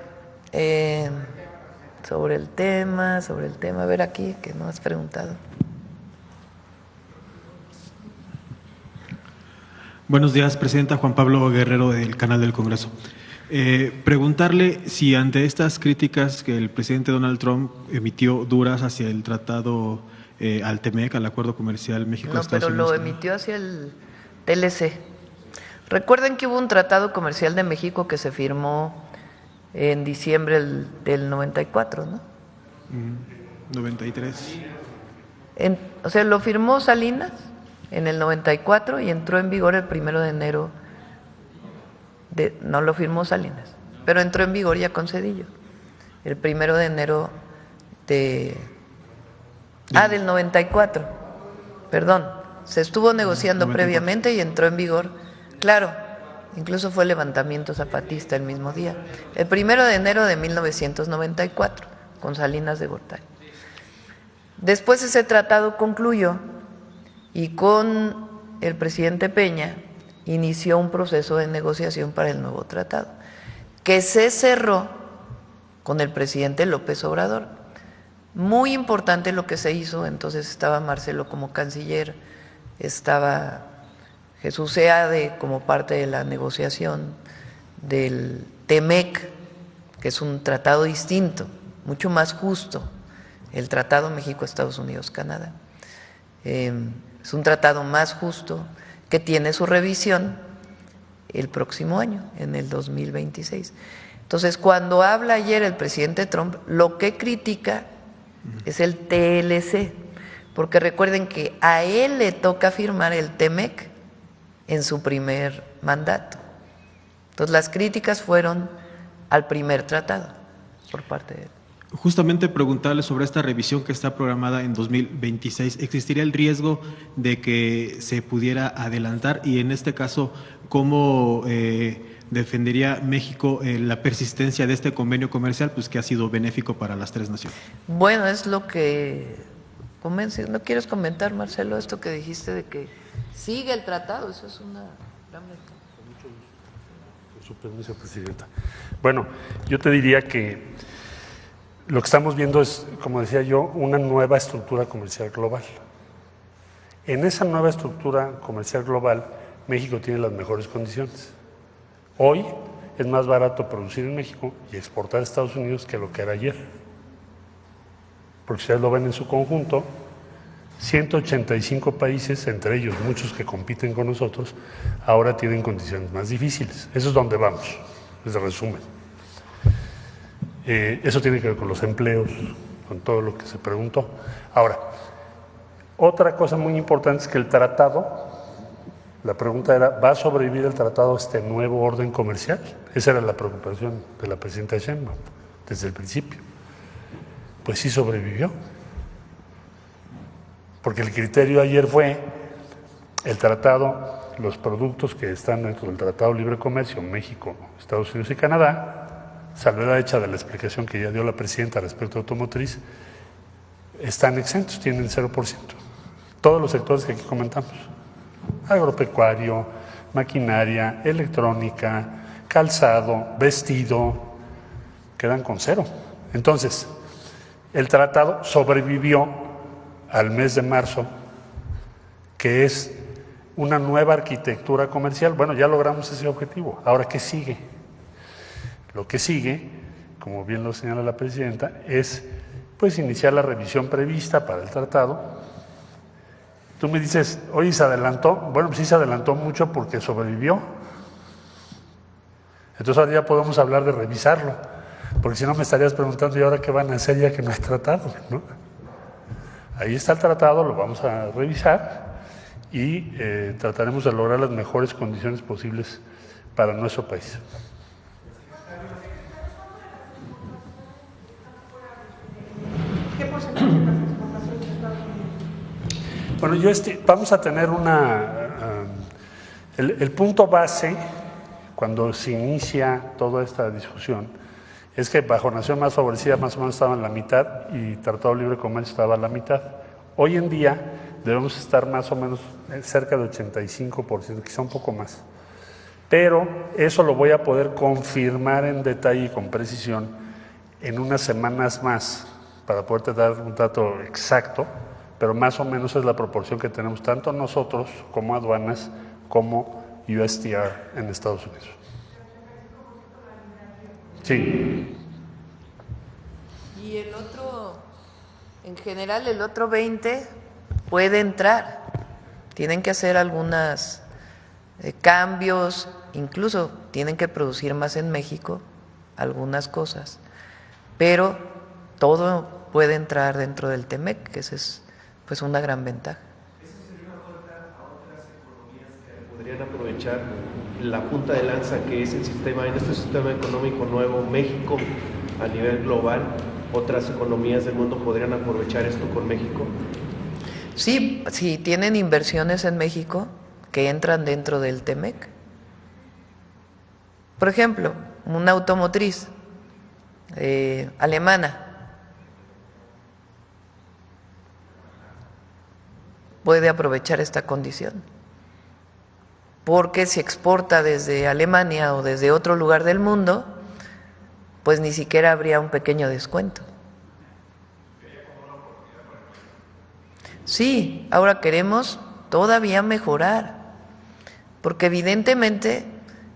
sobre el tema, a ver aquí, que no has preguntado. Buenos días, Presidenta. Juan Pablo Guerrero, del Canal del Congreso. Preguntarle si ante estas críticas que el presidente Donald Trump emitió duras hacia el tratado al TEMEC, al Acuerdo Comercial México-Estados Unidos. No, pero lo emitió hacia el TLC. Recuerden que hubo un tratado comercial de México que se firmó en diciembre del 94, ¿no? 93. O sea, lo firmó Salinas en el 94 y entró en vigor el 1 de enero. No lo firmó Salinas, pero entró en vigor ya con Zedillo. El 1 de enero del 94. Perdón, se estuvo negociando 94. Previamente y entró en vigor. Claro, incluso fue el levantamiento zapatista el mismo día. El 1 de enero de 1994, con Salinas de Gortari. Después ese tratado concluyó y con el presidente Peña inició un proceso de negociación para el nuevo tratado, que se cerró con el presidente López Obrador. Muy importante lo que se hizo, entonces estaba Marcelo como canciller, estaba Jesús Seade como parte de la negociación del TEMEC, que es un tratado distinto, mucho más justo, el Tratado México-Estados Unidos-Canadá. Es un tratado más justo que tiene su revisión el próximo año, en el 2026. Entonces, cuando habla ayer el presidente Trump, lo que critica es el TLC, porque recuerden que a él le toca firmar el TEMEC en su primer mandato. Entonces, las críticas fueron al primer tratado por parte de él. Justamente preguntarle sobre esta revisión que está programada en 2026. ¿Existiría el riesgo de que se pudiera adelantar? Y en este caso, ¿cómo defendería México la persistencia de este convenio comercial, pues que ha sido benéfico para las tres naciones? Bueno, es lo que convence. ¿No quieres comentar, Marcelo, esto que dijiste de que sigue el tratado? Eso es una gran ventaja. Con mucho gusto. Con su permiso, Presidenta. Bueno, yo te diría que lo que estamos viendo es, como decía yo, una nueva estructura comercial global. En esa nueva estructura comercial global, México tiene las mejores condiciones. Hoy es más barato producir en México y exportar a Estados Unidos que lo que era ayer. Porque ustedes lo ven en su conjunto, 185 países, entre ellos muchos que compiten con nosotros, ahora tienen condiciones más difíciles. Eso es donde vamos, es el resumen. Eso tiene que ver con los empleos, con todo lo que se preguntó. Ahora, otra cosa muy importante es que el tratado, la pregunta era, ¿va a sobrevivir el tratado a este nuevo orden comercial? Esa era la preocupación de la presidenta Sheinbaum desde el principio. Pues sí sobrevivió, porque el criterio ayer fue el tratado, los productos que están dentro del Tratado de Libre Comercio, México, Estados Unidos y Canadá, salvedad hecha de la explicación que ya dio la presidenta respecto a automotriz, están exentos, tienen 0%. Todos los sectores que aquí comentamos, agropecuario, maquinaria, electrónica, calzado, vestido, quedan con 0. Entonces, el tratado sobrevivió al mes de marzo, que es una nueva arquitectura comercial. Bueno, ya logramos ese objetivo. Ahora, ¿qué sigue? Lo que sigue, como bien lo señala la presidenta, es pues iniciar la revisión prevista para el tratado. Tú me dices, oye, ¿se adelantó? Bueno, pues sí se adelantó mucho porque sobrevivió. Entonces ahora ya podemos hablar de revisarlo, porque si no me estarías preguntando, ¿y ahora qué van a hacer ya que no hay tratado? ¿No? Ahí está el tratado, lo vamos a revisar y trataremos de lograr las mejores condiciones posibles para nuestro país. ¿Qué porcentaje de las exportaciones de Estados Unidos? Bueno, vamos a tener el punto base cuando se inicia toda esta discusión es que bajo nación más favorecida más o menos estaba en la mitad y Tratado de Libre Comercio estaba a la mitad. Hoy en día debemos estar más o menos cerca de 85%, quizá un poco más. Pero eso lo voy a poder confirmar en detalle y con precisión en unas semanas más, para poderte dar un dato exacto, pero más o menos es la proporción que tenemos tanto nosotros como aduanas como USTR en Estados Unidos. Sí. Y el otro, en general, el otro 20 puede entrar. Tienen que hacer algunos cambios, incluso tienen que producir más en México, algunas cosas, pero todo puede entrar dentro del TEMEC, que esa es pues una gran ventaja. ¿Eso sería una puerta a otras economías que podrían aprovechar la punta de lanza que es el sistema, en este sistema económico nuevo, México a nivel global? ¿Otras economías del mundo podrían aprovechar esto con México? Sí, sí, tienen inversiones en México que entran dentro del TEMEC. Por ejemplo, una automotriz alemana puede aprovechar esta condición, porque si exporta desde Alemania o desde otro lugar del mundo, pues ni siquiera habría un pequeño descuento. Sí, ahora queremos todavía mejorar, porque evidentemente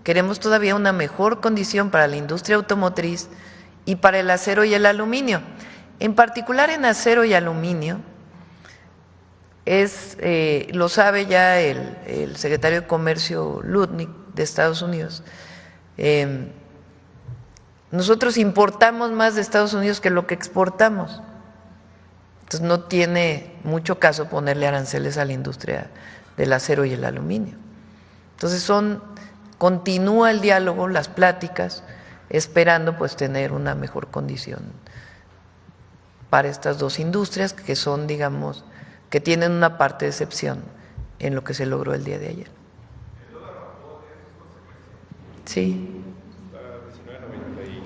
queremos todavía una mejor condición para la industria automotriz y para el acero y el aluminio. En particular en acero y aluminio, lo sabe ya el secretario de Comercio Lutnick de Estados Unidos. Nosotros importamos más de Estados Unidos que lo que exportamos. Entonces no tiene mucho caso ponerle aranceles a la industria del acero y el aluminio. Entonces continúa el diálogo, las pláticas, esperando pues tener una mejor condición para estas dos industrias que son, digamos, que tienen una parte de excepción en lo que se logró el día de ayer. Sí.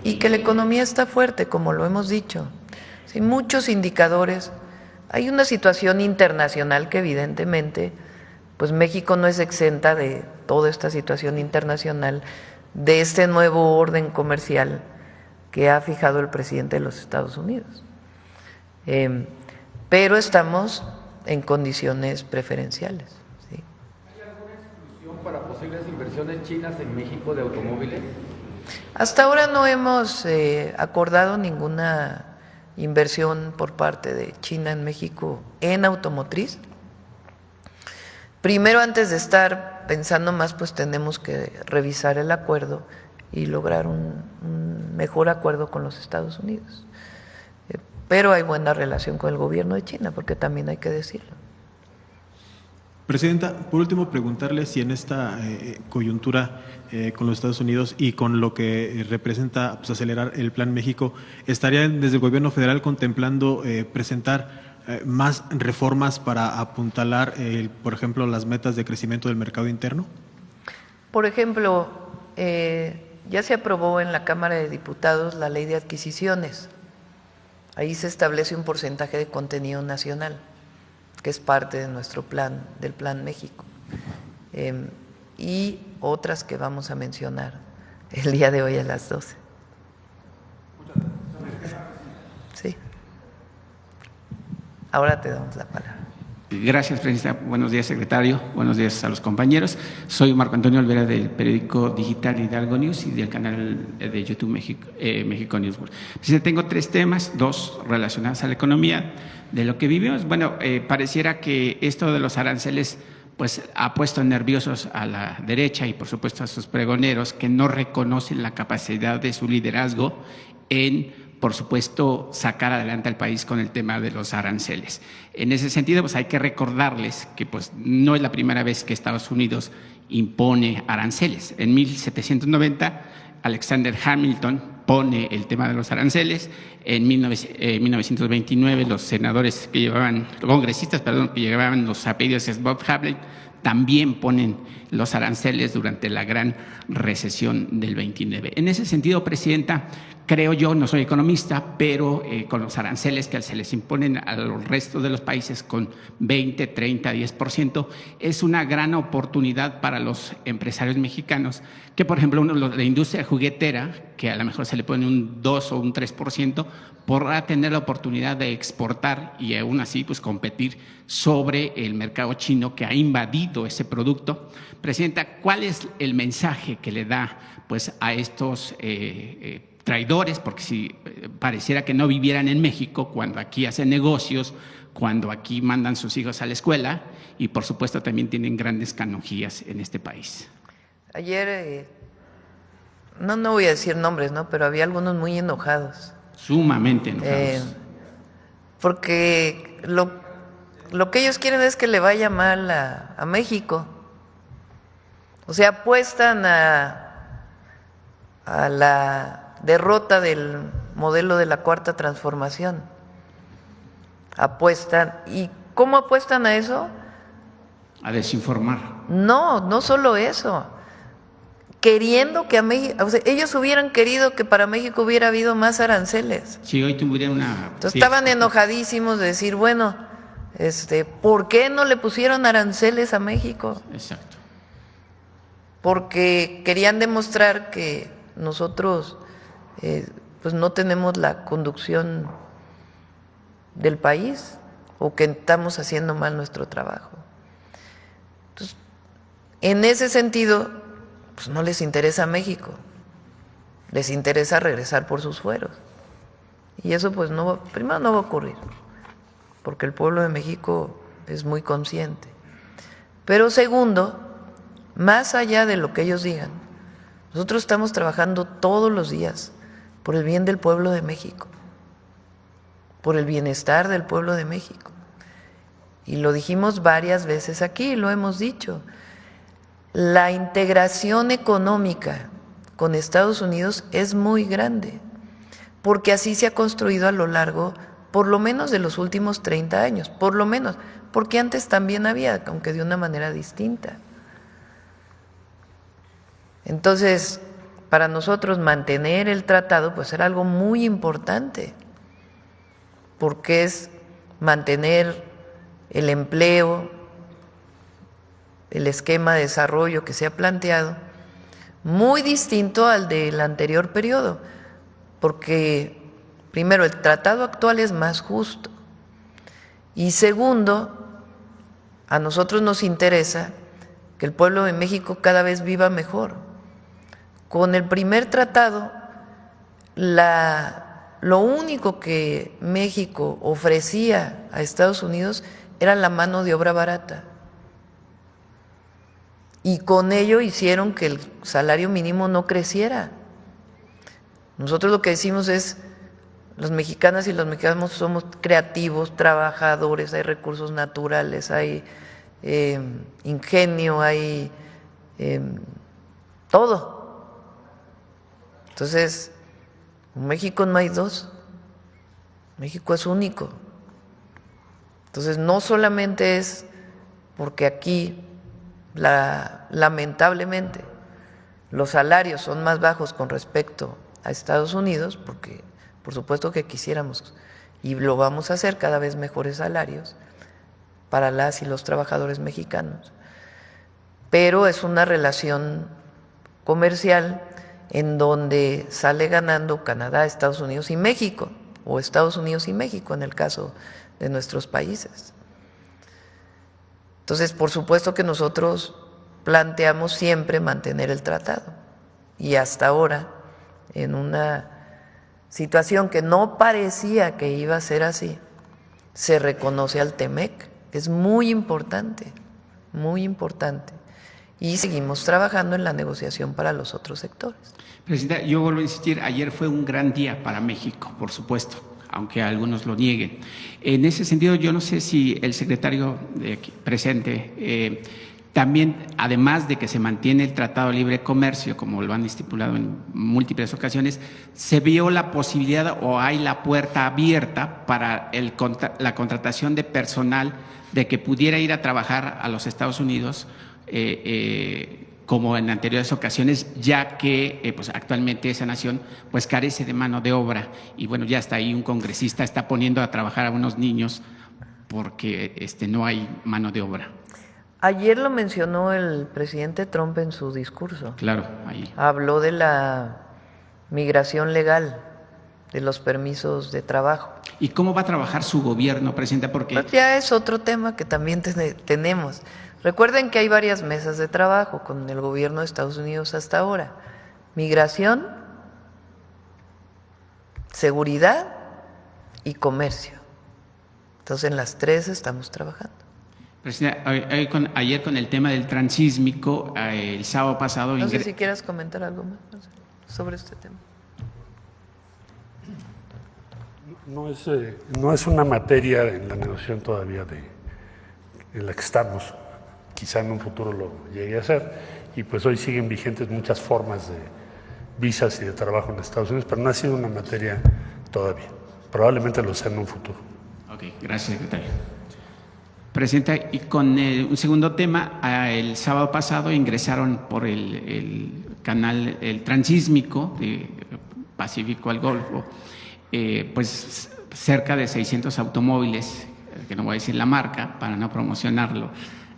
Y que la economía está fuerte, como lo hemos dicho. Sí, muchos indicadores. Hay una situación internacional que evidentemente, pues México no es exenta de toda esta situación internacional, de este nuevo orden comercial que ha fijado el presidente de los Estados Unidos. Pero estamos en condiciones preferenciales. ¿Sí? ¿Hay alguna exclusión para posibles inversiones chinas en México de automóviles? Hasta ahora no hemos acordado ninguna inversión por parte de China en México en automotriz. Primero, antes de estar pensando más, pues tenemos que revisar el acuerdo y lograr un mejor acuerdo con los Estados Unidos. Pero hay buena relación con el gobierno de China, porque también hay que decirlo. Presidenta, por último, preguntarle si en esta coyuntura con los Estados Unidos y con lo que representa pues, acelerar el Plan México, ¿estarían desde el gobierno federal contemplando presentar más reformas para apuntalar, por ejemplo, las metas de crecimiento del mercado interno? Por ejemplo, ya se aprobó en la Cámara de Diputados la Ley de Adquisiciones. Ahí se establece un porcentaje de contenido nacional, que es parte de nuestro plan, del Plan México, y otras que vamos a mencionar el día de hoy a las 12. Sí. Ahora te damos la palabra. Gracias, Presidenta. Buenos días, secretario. Buenos días a los compañeros. Soy Marco Antonio Olvera del periódico digital Hidalgo News y del canal de YouTube México News. Presidenta, tengo 3 temas, 2 relacionados a la economía. De lo que vivimos, bueno, pareciera que esto de los aranceles pues ha puesto nerviosos a la derecha y por supuesto a sus pregoneros que no reconocen la capacidad de su liderazgo en por supuesto, sacar adelante al país con el tema de los aranceles. En ese sentido, pues hay que recordarles que pues, no es la primera vez que Estados Unidos impone aranceles. En 1790, Alexander Hamilton pone el tema de los aranceles. En 1929, los congresistas que llevaban los apellidos Bob-Havlet también ponen los aranceles durante la gran recesión del 29. En ese sentido, Presidenta, Creo yo, no soy economista, pero con los aranceles que se les imponen al resto de los países con 20, 30, 10%, es una gran oportunidad para los empresarios mexicanos que, por ejemplo, la industria juguetera, que a lo mejor se le pone un 2 o un 3%, podrá tener la oportunidad de exportar y aún así pues competir sobre el mercado chino que ha invadido ese producto. Presidenta, ¿cuál es el mensaje que le da pues a estos traidores? Porque si pareciera que no vivieran en México, cuando aquí hacen negocios, cuando aquí mandan sus hijos a la escuela y por supuesto también tienen grandes canonjías en este país. Ayer, no voy a decir nombres, ¿no? Pero había algunos muy enojados. Sumamente enojados. Porque lo que ellos quieren es que le vaya mal a México. O sea, apuestan a la derrota del modelo de la Cuarta Transformación. Apuestan. ¿Y cómo apuestan a eso? A desinformar. No solo eso. Queriendo que a México, o sea, ellos hubieran querido que para México hubiera habido más aranceles. Si hoy tuviera una... Entonces estaban enojadísimos de decir, bueno, ¿por qué no le pusieron aranceles a México? Exacto. Porque querían demostrar que nosotros pues no tenemos la conducción del país o que estamos haciendo mal nuestro trabajo. Entonces, en ese sentido, pues no les interesa México, les interesa regresar por sus fueros. Y eso pues primero no va a ocurrir, porque el pueblo de México es muy consciente. Pero segundo, más allá de lo que ellos digan, nosotros estamos trabajando todos los días por el bien del pueblo de México, por el bienestar del pueblo de México. Y lo dijimos varias veces aquí, lo hemos dicho. La integración económica con Estados Unidos es muy grande, porque así se ha construido a lo largo, por lo menos de los últimos 30 años, por lo menos, porque antes también había, aunque de una manera distinta. Entonces, para nosotros mantener el tratado, pues era algo muy importante, porque es mantener el empleo, el esquema de desarrollo que se ha planteado, muy distinto al del anterior periodo, porque primero el tratado actual es más justo y segundo, a nosotros nos interesa que el pueblo de México cada vez viva mejor. Con el primer tratado, lo único que México ofrecía a Estados Unidos era la mano de obra barata. Y con ello hicieron que el salario mínimo no creciera. Nosotros lo que decimos es, los mexicanas y los mexicanos somos creativos, trabajadores, hay recursos naturales, hay ingenio, hay todo. Entonces, en México no hay dos, México es único. Entonces, no solamente es porque aquí lamentablemente los salarios son más bajos con respecto a Estados Unidos, porque por supuesto que quisiéramos y lo vamos a hacer cada vez mejores salarios para las y los trabajadores mexicanos, pero es una relación comercial en donde sale ganando Canadá, Estados Unidos y México, o Estados Unidos y México en el caso de nuestros países. Entonces, por supuesto que nosotros planteamos siempre mantener el tratado y hasta ahora, en una situación que no parecía que iba a ser así, se reconoce al TEMEC, es muy importante, y seguimos trabajando en la negociación para los otros sectores. Presidenta, yo vuelvo a insistir, ayer fue un gran día para México, por supuesto, aunque algunos lo nieguen. En ese sentido, yo no sé si el secretario presente también, además de que se mantiene el Tratado de Libre Comercio, como lo han estipulado en múltiples ocasiones, se vio la posibilidad o hay la puerta abierta para la contratación de personal de que pudiera ir a trabajar a los Estados Unidos como en anteriores ocasiones, ya que pues actualmente esa nación pues carece de mano de obra y bueno, ya está ahí un congresista está poniendo a trabajar a unos niños porque no hay mano de obra. Ayer lo mencionó el presidente Trump en su discurso. Claro, ahí. Habló de la migración legal, de los permisos de trabajo. ¿Y cómo va a trabajar su gobierno, presidenta? Porque pues ya es otro tema que también tenemos. Recuerden que hay varias mesas de trabajo con el gobierno de Estados Unidos hasta ahora. Migración, seguridad y comercio. Entonces en las tres estamos trabajando. Presidenta, ayer con el tema del transísmico, el sábado pasado… No sé si quieras comentar algo más sobre este tema. No es una materia en la negociación todavía en la que estamos. Quizá en un futuro lo llegue a ser. Y pues hoy siguen vigentes muchas formas de visas y de trabajo en Estados Unidos, pero no ha sido una materia todavía. Probablemente lo sea en un futuro. Ok, gracias, secretario. Presidenta, y con un segundo tema, el sábado pasado ingresaron por el canal, el transísmico de Pacífico al Golfo, pues cerca de 600 automóviles, que no voy a decir la marca para no promocionarlo.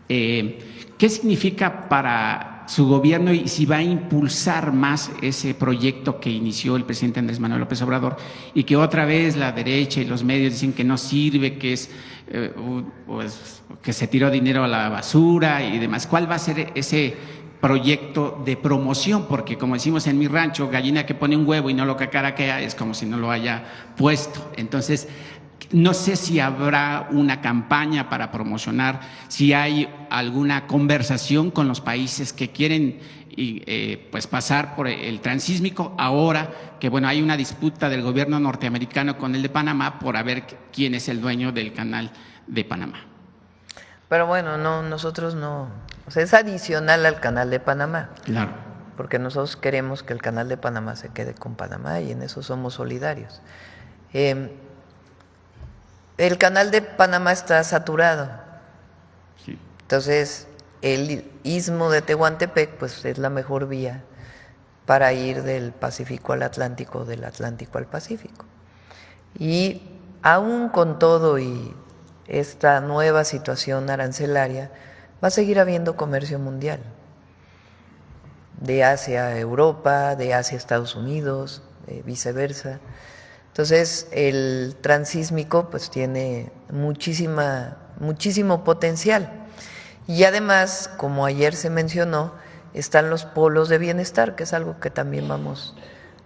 ¿Qué significa para su gobierno y si va a impulsar más ese proyecto que inició el presidente Andrés Manuel López Obrador y que otra vez la derecha y los medios dicen que no sirve, que es pues, que se tiró dinero a la basura y demás? ¿Cuál va a ser ese proyecto de promoción? Porque como decimos en mi rancho, gallina que pone un huevo y no lo cacaraquea es como si no lo haya puesto. Entonces, no sé si habrá una campaña para promocionar, si hay alguna conversación con los países que quieren pues pasar por el transísmico, ahora que bueno, hay una disputa del gobierno norteamericano con el de Panamá por a ver quién es el dueño del canal de Panamá. Pero bueno, no, nosotros no, o sea, es adicional al canal de Panamá. Claro. Porque nosotros queremos que el canal de Panamá se quede con Panamá y en eso somos solidarios. El canal de Panamá está saturado. Sí. Entonces, el istmo de Tehuantepec pues es la mejor vía para ir del Pacífico al Atlántico, del Atlántico al Pacífico. Y aún con todo y esta nueva situación arancelaria, va a seguir habiendo comercio mundial. De Asia a Europa, de Asia a Estados Unidos, viceversa. Entonces, el transísmico pues tiene muchísimo potencial. Y además, como ayer se mencionó, están los polos de bienestar, que es algo que también vamos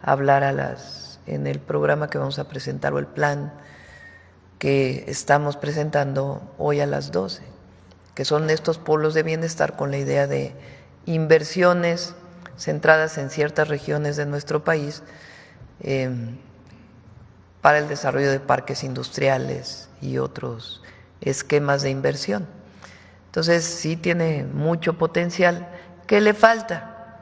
a hablar en el programa que vamos a presentar o el plan que estamos presentando hoy a las 12, que son estos polos de bienestar con la idea de inversiones centradas en ciertas regiones de nuestro país, para el desarrollo de parques industriales y otros esquemas de inversión. Entonces, sí tiene mucho potencial. ¿Qué le falta?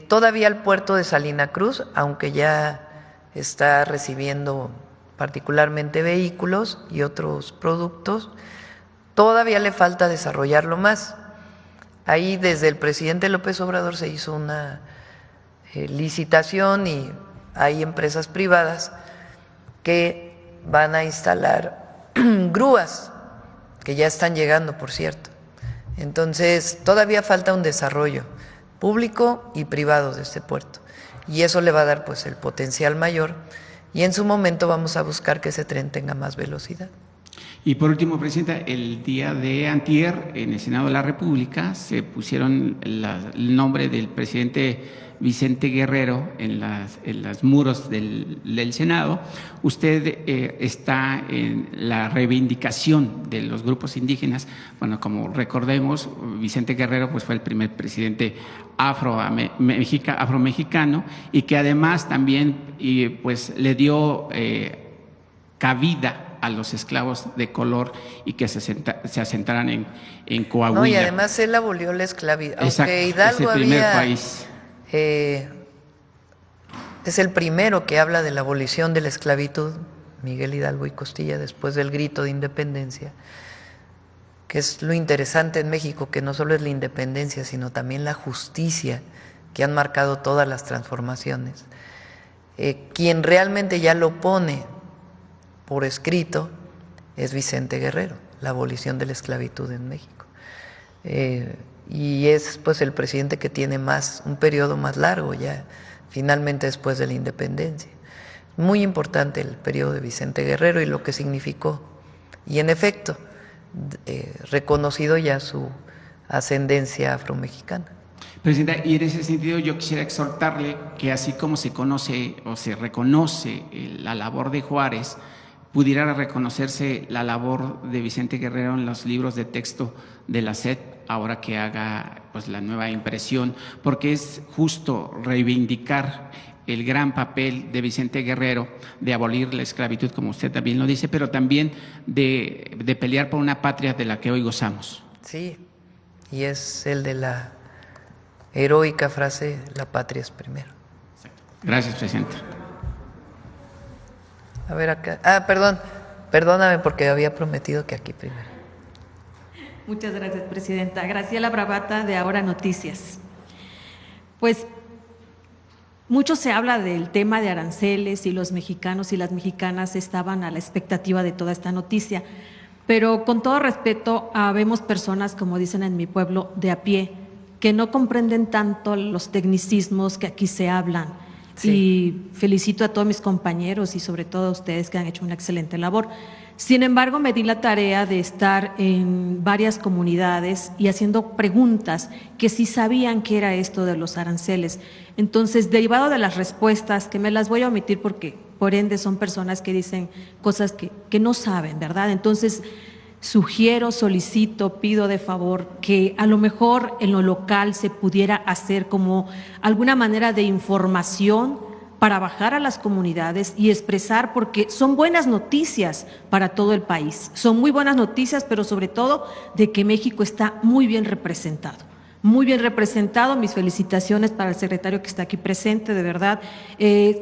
Todavía el puerto de Salina Cruz, aunque ya está recibiendo particularmente vehículos y otros productos, todavía le falta desarrollarlo más. Ahí desde el presidente López Obrador se hizo una licitación y hay empresas privadas que van a instalar grúas, que ya están llegando, por cierto. Entonces, todavía falta un desarrollo público y privado de este puerto. Y eso le va a dar pues el potencial mayor y en su momento vamos a buscar que ese tren tenga más velocidad. Y por último, presidenta, el día de antier en el Senado de la República se pusieron el nombre del presidente Vicente Guerrero en los muros del Senado. Usted está en la reivindicación de los grupos indígenas. Bueno, como recordemos, Vicente Guerrero pues fue el primer presidente afromexicano y que además también pues le dio cabida a los esclavos de color y que se asentaran en Coahuila. No, y además él abolió la esclavitud. Exacto, aunque Hidalgo es el primer país. Es el primero que habla de la abolición de la esclavitud, Miguel Hidalgo y Costilla, después del grito de independencia. que es lo interesante en México, que no solo es la independencia, sino también la justicia que han marcado todas las transformaciones. Quien realmente ya lo pone por escrito es Vicente Guerrero, la abolición de la esclavitud en México. Y es pues el presidente que tiene un periodo más largo ya, finalmente después de la independencia. Muy importante el periodo de Vicente Guerrero y lo que significó. Y en efecto, reconocido ya su ascendencia afromexicana. Presidenta, y en ese sentido yo quisiera exhortarle que así como se conoce o se reconoce la labor de Juárez, pudiera reconocerse la labor de Vicente Guerrero en los libros de texto de la SED, ahora que haga pues la nueva impresión, porque es justo reivindicar el gran papel de Vicente Guerrero de abolir la esclavitud, como usted también lo dice, pero también de pelear por una patria de la que hoy gozamos. Sí, y es el de la heroica frase, la patria es primero. Gracias, presidente. A ver acá. Perdóname porque había prometido que aquí primero. Muchas gracias, presidenta. Graciela Bravata, de Ahora Noticias. Pues mucho se habla del tema de aranceles y los mexicanos y las mexicanas estaban a la expectativa de toda esta noticia, pero con todo respeto, habemos personas, como dicen en mi pueblo, de a pie, que no comprenden tanto los tecnicismos que aquí se hablan. Sí. Y felicito a todos mis compañeros y sobre todo a ustedes que han hecho una excelente labor. Sin embargo, me di la tarea de estar en varias comunidades y haciendo preguntas que sí sabían qué era esto de los aranceles. Entonces, derivado de las respuestas, que me las voy a omitir porque por ende son personas que dicen cosas que no saben, ¿verdad? Entonces, sugiero, solicito, pido de favor que a lo mejor en lo local se pudiera hacer como alguna manera de información para bajar a las comunidades y expresar, porque son buenas noticias para todo el país, son muy buenas noticias, pero sobre todo de que México está muy bien representado. Muy bien representado, mis felicitaciones para el secretario que está aquí presente, de verdad.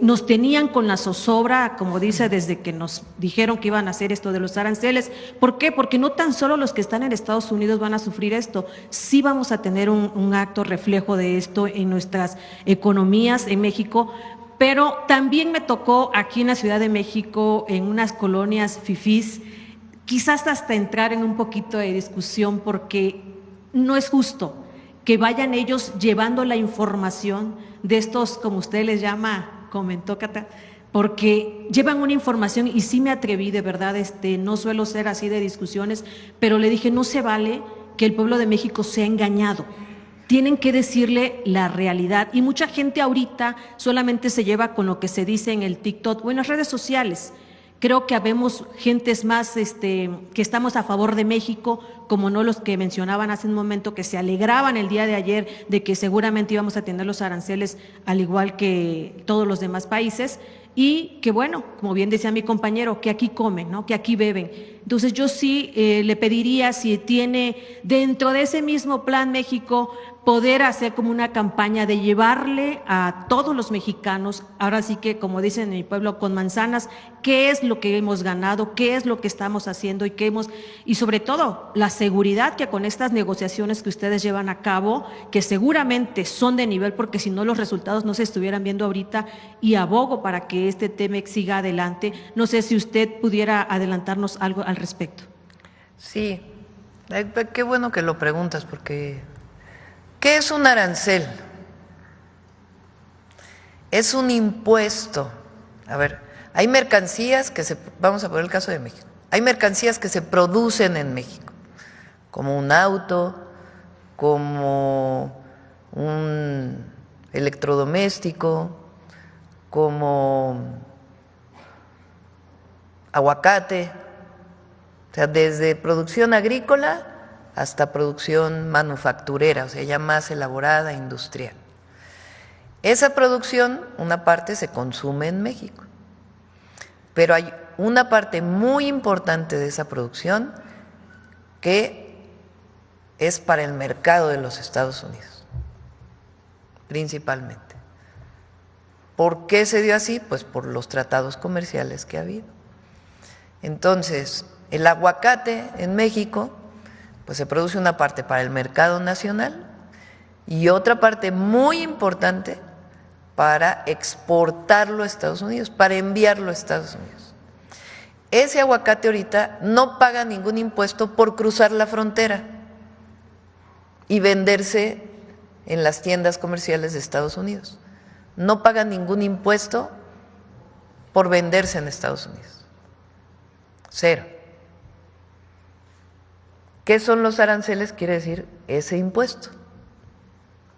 Nos tenían con la zozobra, como dice, desde que nos dijeron que iban a hacer esto de los aranceles. ¿Por qué? Porque no tan solo los que están en Estados Unidos van a sufrir esto, sí vamos a tener un acto reflejo de esto en nuestras economías en México, pero también me tocó aquí en la Ciudad de México, en unas colonias fifís, quizás hasta entrar en un poquito de discusión porque no es justo que vayan ellos llevando la información de estos, como usted les llama, comentó Cata, porque llevan una información y sí me atreví, de verdad, no suelo ser así de discusiones, pero le dije, no se vale que el pueblo de México sea engañado. Tienen que decirle la realidad y mucha gente ahorita solamente se lleva con lo que se dice en el TikTok o en las redes sociales. Creo que habemos gentes más que estamos a favor de México, como no los que mencionaban hace un momento, que se alegraban el día de ayer de que seguramente íbamos a tener los aranceles al igual que todos los demás países y que bueno, como bien decía mi compañero, que aquí comen, ¿no? Que aquí beben. Entonces yo sí le pediría, si tiene dentro de ese mismo Plan México, poder hacer como una campaña de llevarle a todos los mexicanos, ahora sí que como dicen en mi pueblo, con manzanas, qué es lo que hemos ganado, qué es lo que estamos haciendo y sobre todo la seguridad que con estas negociaciones que ustedes llevan a cabo, que seguramente son de nivel, porque si no los resultados no se estuvieran viendo ahorita, y abogo para que este tema siga adelante. No sé si usted pudiera adelantarnos algo al respecto. Sí, qué bueno que lo preguntas, porque ¿qué es un arancel? Es un impuesto. A ver, hay mercancías vamos a poner el caso de México, hay mercancías que se producen en México, como un auto, como un electrodoméstico, como aguacate, o sea, desde producción agrícola hasta producción manufacturera, o sea, ya más elaborada, industrial. Esa producción, una parte se consume en México, pero hay una parte muy importante de esa producción que es para el mercado de los Estados Unidos, principalmente. ¿Por qué se dio así? Pues por los tratados comerciales que ha habido. Entonces, el aguacate en México pues se produce una parte para el mercado nacional y otra parte muy importante para exportarlo a Estados Unidos, para enviarlo a Estados Unidos. Ese aguacate ahorita no paga ningún impuesto por cruzar la frontera y venderse en las tiendas comerciales de Estados Unidos. No paga ningún impuesto por venderse en Estados Unidos. Cero. ¿Qué son los aranceles? Quiere decir ese impuesto.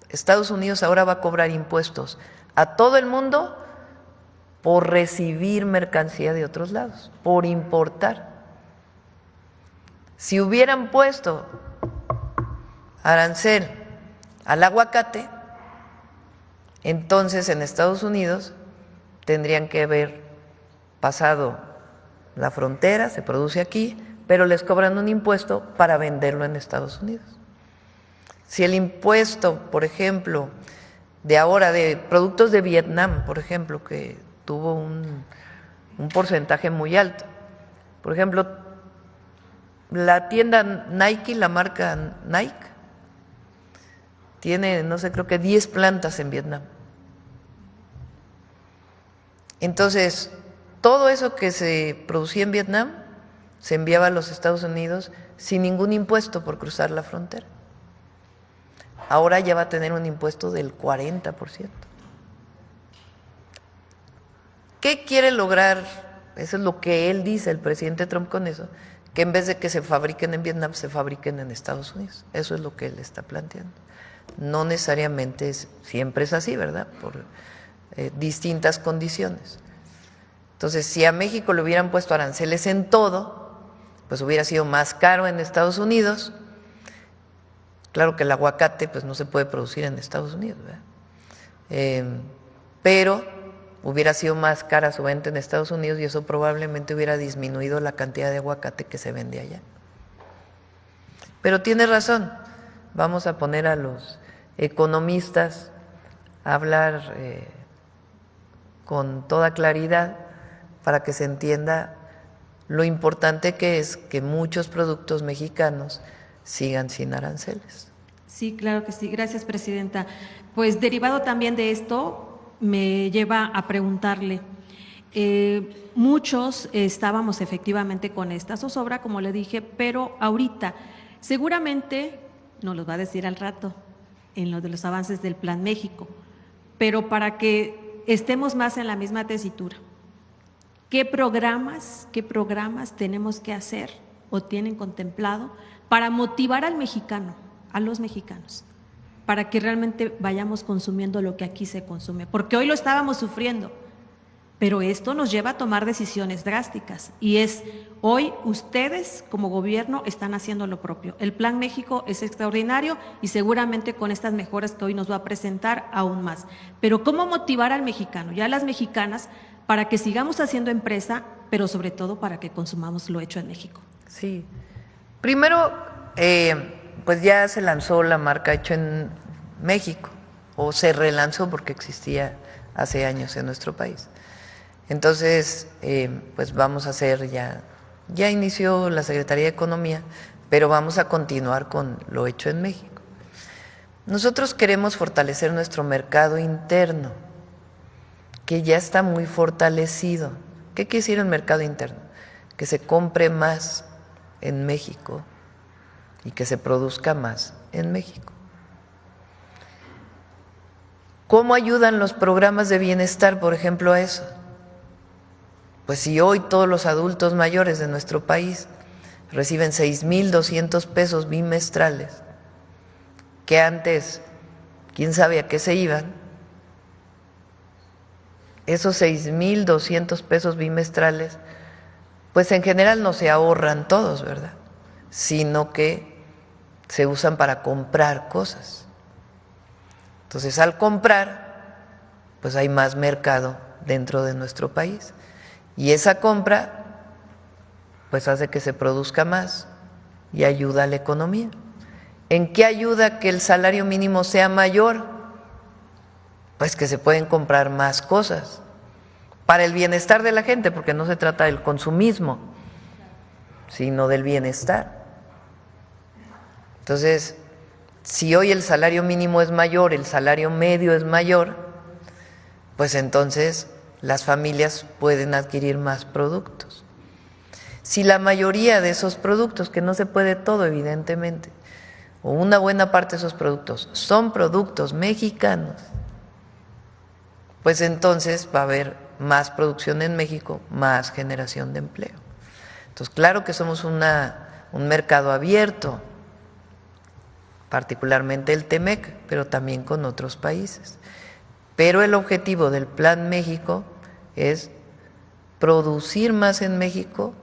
Estados Unidos ahora va a cobrar impuestos a todo el mundo por recibir mercancía de otros lados, por importar. Si hubieran puesto arancel al aguacate, entonces en Estados Unidos tendrían que haber pasado la frontera, se produce aquí, pero les cobran un impuesto para venderlo en Estados Unidos. Si el impuesto, por ejemplo, de ahora de productos de Vietnam, por ejemplo, que tuvo un porcentaje muy alto, por ejemplo, la tienda Nike, la marca Nike, tiene, no sé, creo que 10 plantas en Vietnam. Entonces, todo eso que se producía en Vietnam se enviaba a los Estados Unidos sin ningún impuesto por cruzar la frontera. Ahora ya va a tener un impuesto del 40%. ¿Qué quiere lograr? Eso es lo que él dice, el presidente Trump, con eso, que en vez de que se fabriquen en Vietnam, se fabriquen en Estados Unidos. Eso es lo que él está planteando. No necesariamente siempre es así, ¿verdad? Por distintas condiciones. Entonces, si a México le hubieran puesto aranceles en todo, pues hubiera sido más caro en Estados Unidos. Claro que el aguacate pues no se puede producir en Estados Unidos, ¿verdad? Pero hubiera sido más cara su venta en Estados Unidos y eso probablemente hubiera disminuido la cantidad de aguacate que se vende allá. Pero tiene razón, vamos a poner a los economistas a hablar con toda claridad para que se entienda lo importante que es que muchos productos mexicanos sigan sin aranceles. Sí, claro que sí. Gracias, presidenta. Pues derivado también de esto, me lleva a preguntarle, muchos estábamos efectivamente con esta zozobra, como le dije, pero ahorita seguramente nos lo va a decir al rato en lo de los avances del Plan México, pero para que estemos más en la misma tesitura, ¿qué programas tenemos que hacer o tienen contemplado para motivar al mexicano, a los mexicanos, para que realmente vayamos consumiendo lo que aquí se consume? Porque hoy lo estábamos sufriendo, pero esto nos lleva a tomar decisiones drásticas y hoy ustedes como gobierno están haciendo lo propio. El Plan México es extraordinario y seguramente con estas mejoras que hoy nos va a presentar aún más. Pero ¿cómo motivar al mexicano y a las mexicanas para que sigamos haciendo empresa, pero sobre todo para que consumamos lo hecho en México? Sí. Primero, pues ya se lanzó la marca Hecho en México, o se relanzó porque existía hace años en nuestro país. Entonces, pues vamos a hacer ya inició la Secretaría de Economía, pero vamos a continuar con lo hecho en México. Nosotros queremos fortalecer nuestro mercado interno, que ya está muy fortalecido. ¿Qué quiere decir el mercado interno? Que se compre más en México y que se produzca más en México. ¿Cómo ayudan los programas de bienestar, por ejemplo, a eso? Pues si hoy todos los adultos mayores de nuestro país reciben 6,200 pesos bimestrales, que antes, quién sabe a qué se iban, esos 6,200 pesos bimestrales, pues en general no se ahorran todos, ¿verdad? Sino que se usan para comprar cosas. Entonces, al comprar, pues hay más mercado dentro de nuestro país. Y esa compra, pues hace que se produzca más y ayuda a la economía. ¿En qué ayuda que el salario mínimo sea mayor? Pues que se pueden comprar más cosas para el bienestar de la gente, porque no se trata del consumismo, sino del bienestar. Entonces, si hoy el salario mínimo es mayor, el salario medio es mayor, pues entonces las familias pueden adquirir más productos. Si la mayoría de esos productos, que no se puede todo evidentemente, o una buena parte de esos productos son productos mexicanos, pues entonces va a haber más producción en México, más generación de empleo. Entonces, claro que somos un mercado abierto, particularmente el TEMEC, pero también con otros países. Pero el objetivo del Plan México es producir más en México.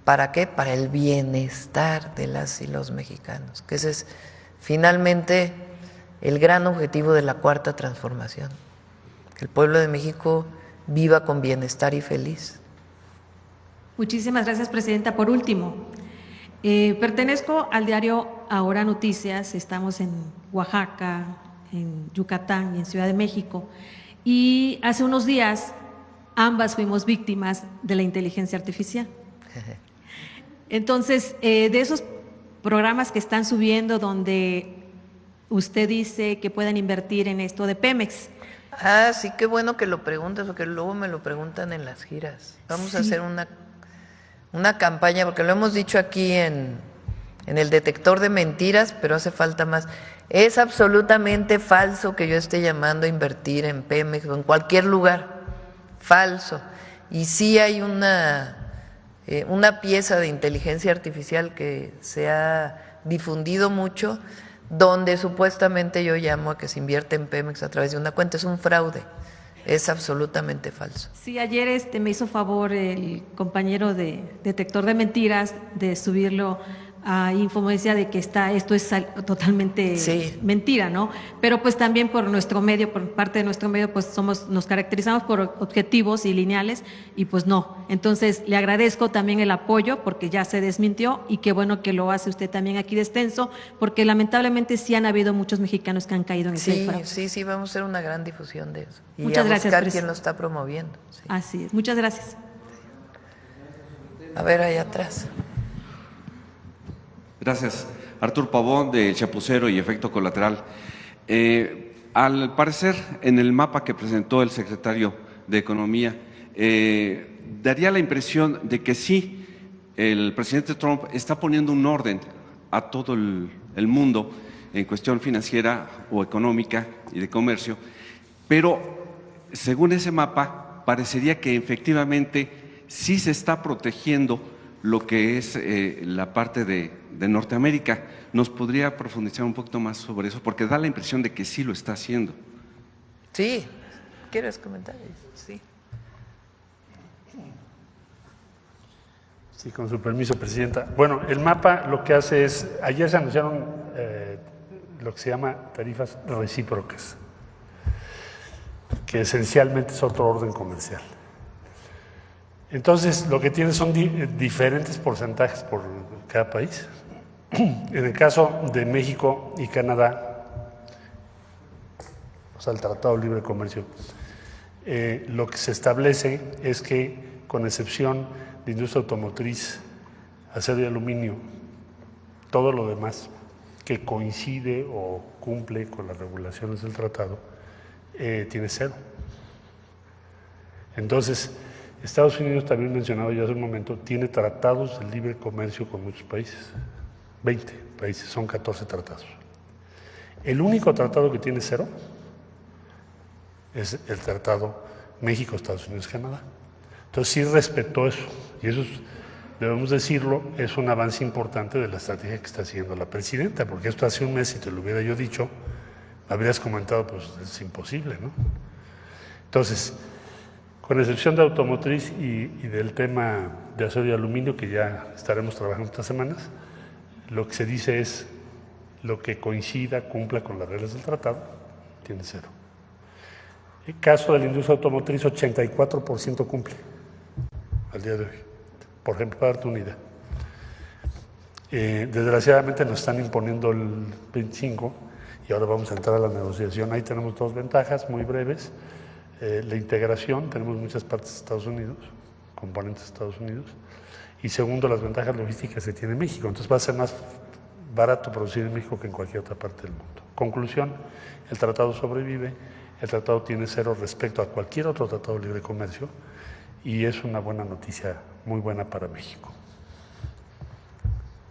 ¿Para qué? Para el bienestar de las y los mexicanos, que ese es finalmente el gran objetivo de la Cuarta Transformación, que el pueblo de México viva con bienestar y feliz. Muchísimas gracias, Presidenta. Por último, pertenezco al diario Ahora Noticias, estamos en Oaxaca, en Yucatán y en Ciudad de México, y hace unos días ambas fuimos víctimas de la inteligencia artificial. Entonces, de esos programas que están subiendo donde usted dice que puedan invertir en esto de Pemex. Ah, sí, qué bueno que lo preguntas, porque luego me lo preguntan en las giras. Vamos a hacer una campaña, porque lo hemos dicho aquí en el detector de mentiras, pero hace falta más. Es absolutamente falso que yo esté llamando a invertir en Pemex o en cualquier lugar. Falso. Y sí hay una pieza de inteligencia artificial que se ha difundido mucho, donde supuestamente yo llamo a que se invierte en Pemex a través de una cuenta. Es un fraude, es absolutamente falso. Sí, ayer me hizo favor el compañero de detector de mentiras de subirlo a Infomesia de que esto es totalmente mentira, ¿no? Pero pues también por nuestro medio, por parte de nuestro medio, pues nos caracterizamos por objetivos y lineales y pues no. Entonces le agradezco también el apoyo porque ya se desmintió y qué bueno que lo hace usted también aquí de extenso, porque lamentablemente sí han habido muchos mexicanos que han caído en ese fraude. Sí, vamos a hacer una gran difusión de eso. Y muchas gracias, buscar quién lo está promoviendo. Sí. Así es, muchas gracias. A ver, allá atrás. Gracias. Artur Pavón, de Chapucero y Efecto Colateral. Al parecer, en el mapa que presentó el secretario de Economía, daría la impresión de que sí, el presidente Trump está poniendo un orden a todo el mundo en cuestión financiera o económica y de comercio, pero según ese mapa, parecería que efectivamente sí se está protegiendo lo que es la parte de Norteamérica. ¿Nos podría profundizar un poquito más sobre eso? Porque da la impresión de que sí lo está haciendo. Sí, ¿quieres comentar? Sí. Sí, con su permiso, Presidenta. Bueno, el mapa lo que hace es, ayer se anunciaron lo que se llama tarifas recíprocas, que esencialmente es otro orden comercial. Entonces, lo que tiene son diferentes porcentajes por cada país. En el caso de México y Canadá, o sea, el Tratado de Libre Comercio, lo que se establece es que, con excepción de industria automotriz, acero y aluminio, todo lo demás que coincide o cumple con las regulaciones del tratado, tiene cero. Entonces, Estados Unidos, también mencionado ya hace un momento, tiene tratados de libre comercio con muchos países, 20 países, son 14 tratados. El único tratado que tiene cero es el tratado México, Estados Unidos, Canadá. Entonces sí respetó eso, y eso debemos decirlo, es un avance importante de la estrategia que está haciendo la presidenta, porque esto hace un mes, si te lo hubiera yo dicho, habrías comentado, pues es imposible, ¿no? Entonces, con excepción de automotriz y del tema de acero y aluminio, que ya estaremos trabajando estas semanas, lo que se dice es lo que coincida, cumpla con las reglas del tratado, tiene cero. En el caso de la industria automotriz, 84% cumple al día de hoy. Por ejemplo, para darte una idea. Desgraciadamente nos están imponiendo el 25% y ahora vamos a entrar a la negociación. Ahí tenemos dos ventajas muy breves. La integración, tenemos muchas partes de Estados Unidos, componentes de Estados Unidos, y segundo, las ventajas logísticas que tiene México. Entonces va a ser más barato producir en México que en cualquier otra parte del mundo. Conclusión, el tratado sobrevive, el tratado tiene cero respecto a cualquier otro tratado de libre comercio y es una buena noticia, muy buena para México.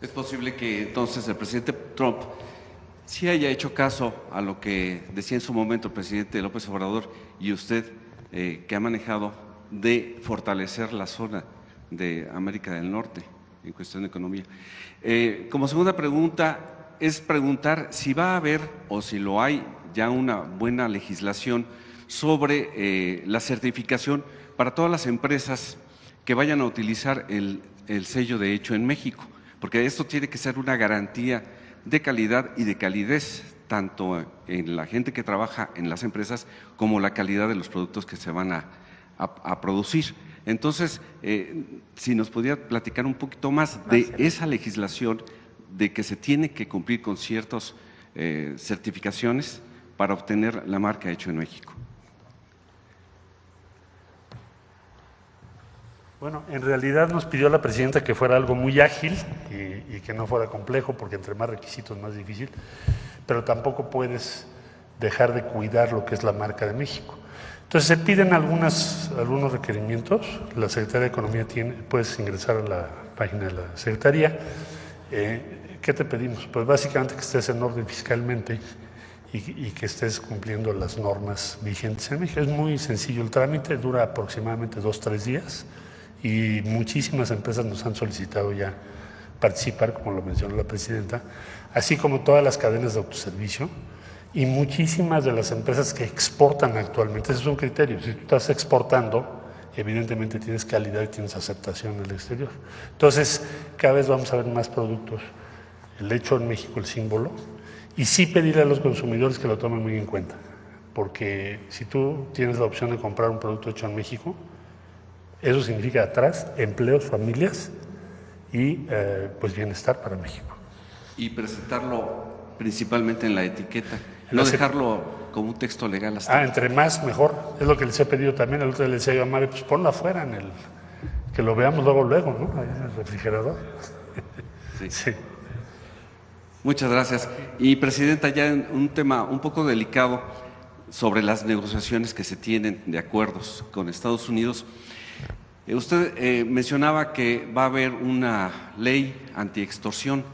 ¿Es posible que entonces el presidente Trump sí haya hecho caso a lo que decía en su momento el presidente López Obrador y usted, que ha manejado, de fortalecer la zona de América del Norte en cuestión de economía? Como segunda pregunta, es preguntar si va a haber o si lo hay ya una buena legislación sobre la certificación para todas las empresas que vayan a utilizar el sello de hecho en México, porque esto tiene que ser una garantía de calidad y de calidez, tanto en la gente que trabaja en las empresas como la calidad de los productos que se van a producir. Entonces, si nos pudiera platicar un poquito más de esa legislación, de que se tiene que cumplir con ciertas certificaciones para obtener la marca hecho en México. Bueno, en realidad nos pidió la presidenta que fuera algo muy ágil y que no fuera complejo, porque entre más requisitos más difícil, pero tampoco puedes dejar de cuidar lo que es la marca de México. Entonces se piden algunos requerimientos. La Secretaría de Economía puedes ingresar a la página de la Secretaría. ¿Qué te pedimos? Pues básicamente que estés en orden fiscalmente y que estés cumpliendo las normas vigentes en México. Es muy sencillo el trámite, dura aproximadamente 2-3 días y muchísimas empresas nos han solicitado ya participar, como lo mencionó la presidenta, así como todas las cadenas de autoservicio y muchísimas de las empresas que exportan actualmente. Ese es un criterio. Si tú estás exportando, evidentemente tienes calidad y tienes aceptación en el exterior. Entonces, cada vez vamos a ver más productos. El hecho en México, el símbolo, y sí pedirle a los consumidores que lo tomen muy en cuenta, porque si tú tienes la opción de comprar un producto hecho en México, eso significa atrás empleos, familias y pues bienestar para México. Y presentarlo principalmente en la etiqueta, no dejarlo como un texto legal hasta. Entre más mejor, es lo que les he pedido también. El otro día le decía yo a Mari, pues ponlo afuera, que lo veamos luego, ¿no? Ahí en el refrigerador. Sí. Sí. Muchas gracias. Y presidenta, ya en un tema un poco delicado sobre las negociaciones que se tienen de acuerdos con Estados Unidos. Usted mencionaba que va a haber una ley antiextorsión.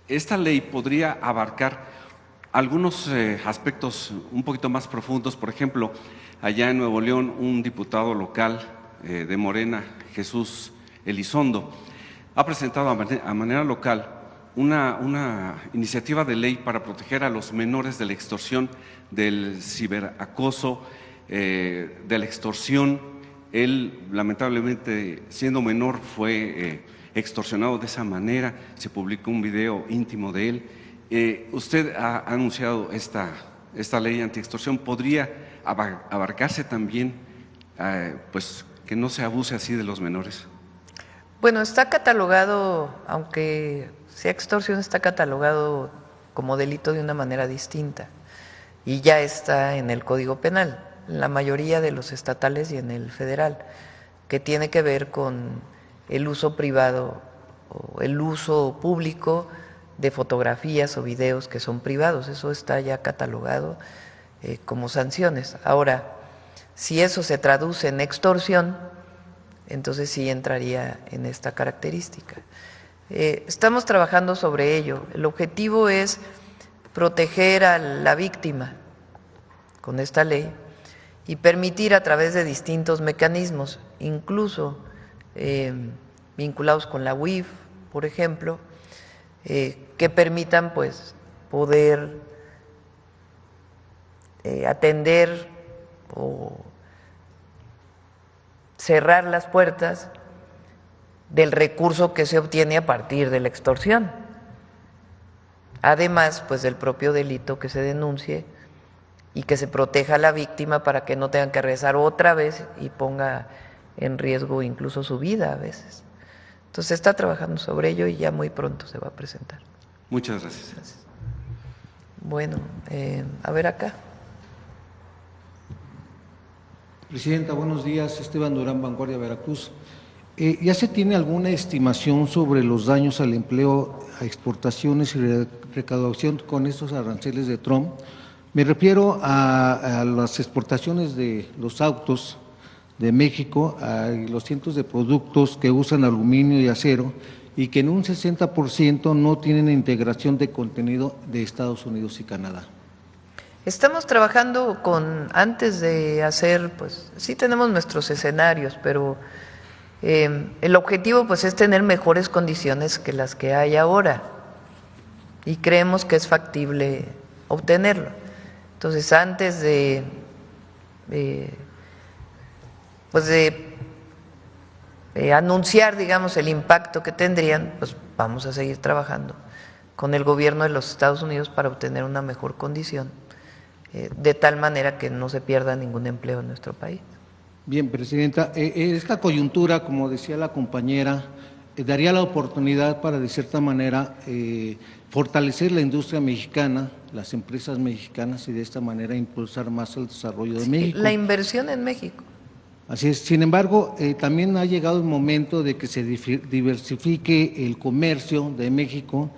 Esta ley podría abarcar algunos aspectos un poquito más profundos. Por ejemplo, allá en Nuevo León, un diputado local de Morena, Jesús Elizondo, ha presentado a manera local una iniciativa de ley para proteger a los menores de la extorsión, del ciberacoso, de la extorsión. Él, lamentablemente, siendo menor, fue extorsionado de esa manera. Se publicó un video íntimo de él. Usted ha anunciado esta ley antiextorsión. ¿Podría abarcarse también, pues, que no se abuse así de los menores? Bueno, está catalogado, aunque sea extorsión, está catalogado como delito de una manera distinta y ya está en el Código Penal, en la mayoría de los estatales y en el federal, que tiene que ver con el uso privado o el uso público de fotografías o videos que son privados. Eso está ya catalogado como sanciones. Ahora, si eso se traduce en extorsión, entonces sí entraría en esta característica. Estamos trabajando sobre ello. El objetivo es proteger a la víctima con esta ley y permitir a través de distintos mecanismos, incluso vinculados con la UIF, por ejemplo, que permitan pues poder atender o cerrar las puertas del recurso que se obtiene a partir de la extorsión. Además, pues del propio delito que se denuncie y que se proteja a la víctima para que no tengan que regresar otra vez y ponga en riesgo incluso su vida a veces. Entonces está trabajando sobre ello y ya muy pronto se va a presentar. Muchas gracias. Gracias. Bueno, a ver acá. Presidenta, buenos días. Esteban Durán, Vanguardia, Veracruz. ¿Ya se tiene alguna estimación sobre los daños al empleo, a exportaciones y recaudación con estos aranceles de Trump? Me refiero a las exportaciones de los autos de México, a los cientos de productos que usan aluminio y acero y que en un 60% no tienen integración de contenido de Estados Unidos y Canadá. Estamos trabajando antes de hacer, pues sí tenemos nuestros escenarios, pero el objetivo pues es tener mejores condiciones que las que hay ahora y creemos que es factible obtenerlo. Entonces, antes de anunciar, digamos, el impacto que tendrían, pues vamos a seguir trabajando con el gobierno de los Estados Unidos para obtener una mejor condición, de tal manera que no se pierda ningún empleo en nuestro país. Bien, Presidenta, esta coyuntura, como decía la compañera, daría la oportunidad para, de cierta manera, fortalecer la industria mexicana, las empresas mexicanas y de esta manera impulsar más el desarrollo de México. La inversión en México. Así es. Sin embargo, también ha llegado el momento de que se diversifique el comercio de México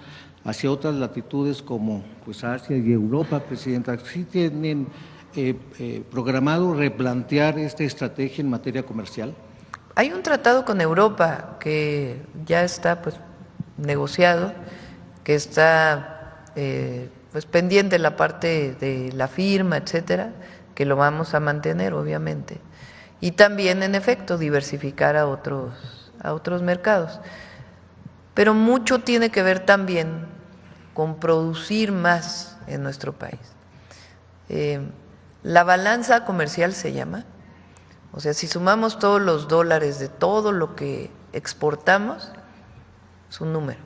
hacia otras latitudes como pues Asia y Europa, Presidenta. ¿Sí tienen programado replantear esta estrategia en materia comercial? Hay un tratado con Europa que ya está pues negociado, que está pues pendiente la parte de la firma, etcétera, que lo vamos a mantener obviamente, y también en efecto diversificar a otros mercados, pero mucho tiene que ver también con producir más en nuestro país. La balanza comercial se llama, o sea, si sumamos todos los dólares de todo lo que exportamos, es un número.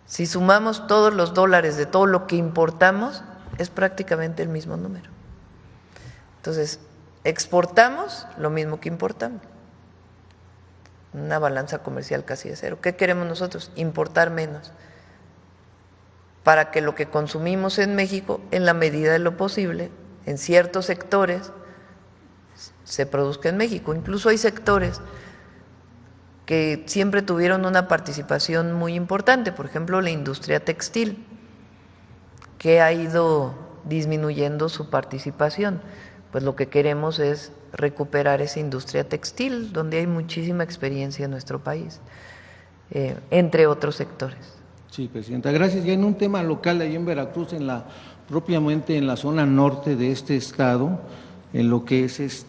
Si sumamos todos los dólares de todo lo que importamos, es prácticamente el mismo número. Entonces, exportamos lo mismo que importamos. Una balanza comercial casi de cero. ¿Qué queremos nosotros? Importar menos, para que lo que consumimos en México, en la medida de lo posible, en ciertos sectores, se produzca en México. Incluso hay sectores que siempre tuvieron una participación muy importante, por ejemplo, la industria textil, que ha ido disminuyendo su participación. Pues lo que queremos es recuperar esa industria textil, donde hay muchísima experiencia en nuestro país, entre otros sectores. Sí, Presidenta, gracias. Ya en un tema local, ahí en Veracruz, propiamente en la zona norte de este estado, en lo que es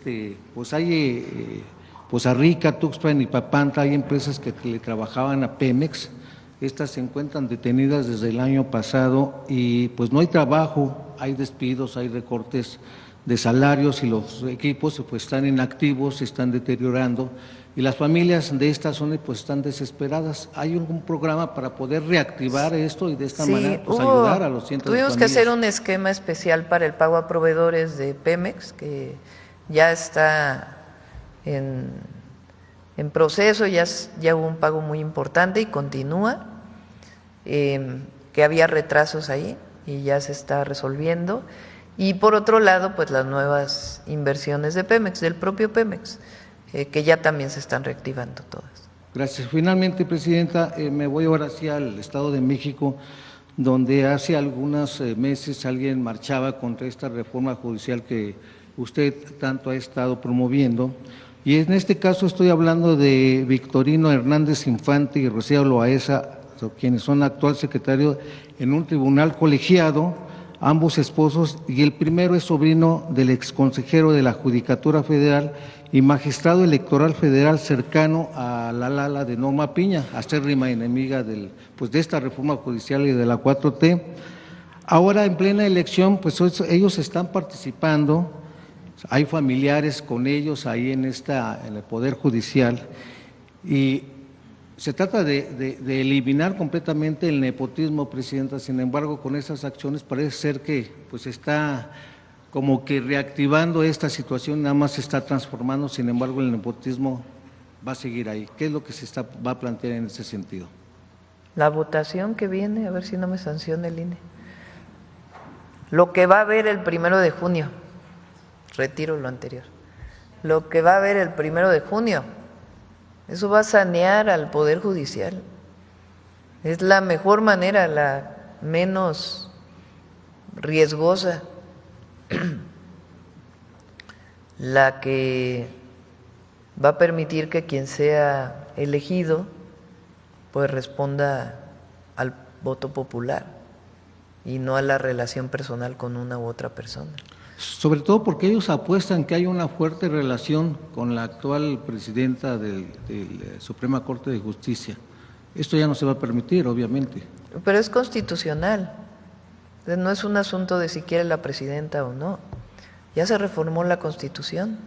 pues hay Poza Rica, Tuxpan y Papantla, hay empresas que le trabajaban a Pemex. Estas se encuentran detenidas desde el año pasado y pues no hay trabajo, hay despidos, hay recortes de salarios y los equipos pues están inactivos, se están deteriorando y las familias de esta zona pues están desesperadas. ¿Hay algún programa para poder reactivar esto y de esta manera pues ayudar a los cientos de familias? Tuvimos que hacer un esquema especial para el pago a proveedores de Pemex, que ya está en proceso, ya hubo un pago muy importante y continúa, que había retrasos ahí y ya se está resolviendo. Y por otro lado, pues las nuevas inversiones de Pemex, del propio Pemex, que ya también se están reactivando todas. Gracias. Finalmente, Presidenta, me voy ahora hacia el Estado de México, donde hace algunos meses alguien marchaba contra esta reforma judicial que usted tanto ha estado promoviendo. Y en este caso estoy hablando de Victorino Hernández Infante y Rocío Loaesa, quienes son actual secretario en un tribunal colegiado, ambos esposos, y el primero es sobrino del exconsejero de la Judicatura Federal y magistrado electoral federal cercano a la Lala de Norma Piña, acérrima enemiga de esta reforma judicial y de la 4T. Ahora en plena elección, pues ellos están participando, hay familiares con ellos ahí en el Poder Judicial y se trata de eliminar completamente el nepotismo, Presidenta. Sin embargo, con esas acciones parece ser que pues está como que reactivando esta situación, nada más se está transformando, sin embargo el nepotismo va a seguir ahí. ¿Qué es lo que va a plantear en ese sentido? La votación que viene, a ver si no me sanciona el INE. Lo que va a haber el 1 de junio, retiro lo anterior, lo que va a haber el 1 de junio Eso va a sanear al Poder Judicial. Es la mejor manera, la menos riesgosa, la que va a permitir que quien sea elegido pues responda al voto popular y no a la relación personal con una u otra persona. Sobre todo porque ellos apuestan que hay una fuerte relación con la actual presidenta del Suprema Corte de Justicia. Esto ya no se va a permitir, obviamente. Pero es constitucional. No es un asunto de si quiere la presidenta o no. Ya se reformó la Constitución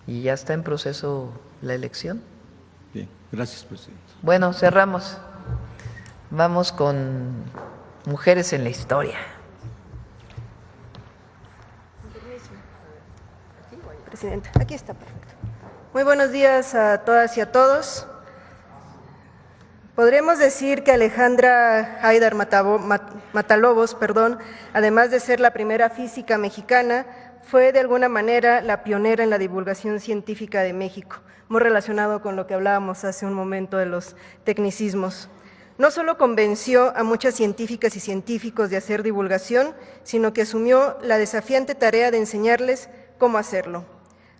y ya está en proceso la elección. Bien, gracias, presidente. Bueno, cerramos. Vamos con mujeres en la historia. Presidenta, aquí está, perfecto. Muy buenos días a todas y a todos. Podríamos decir que Alejandra Haidar Matalobos, además de ser la primera física mexicana, fue de alguna manera la pionera en la divulgación científica de México, muy relacionado con lo que hablábamos hace un momento de los tecnicismos. No solo convenció a muchas científicas y científicos de hacer divulgación, sino que asumió la desafiante tarea de enseñarles cómo hacerlo.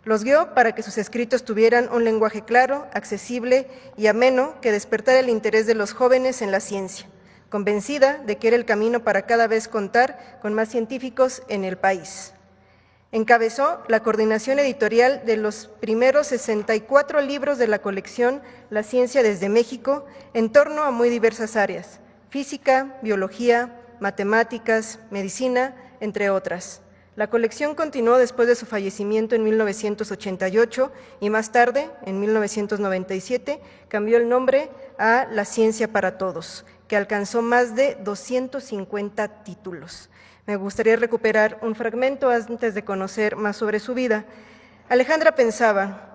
Los guió para que sus escritos tuvieran un lenguaje claro, accesible y ameno que despertara el interés de los jóvenes en la ciencia, convencida de que era el camino para cada vez contar con más científicos en el país. Encabezó la coordinación editorial de los primeros 64 libros de la colección La Ciencia desde México en torno a muy diversas áreas: física, biología, matemáticas, medicina, entre otras. La colección continuó después de su fallecimiento en 1988 y más tarde, en 1997, cambió el nombre a La Ciencia para Todos, que alcanzó más de 250 títulos. Me gustaría recuperar un fragmento antes de conocer más sobre su vida. Alejandra pensaba: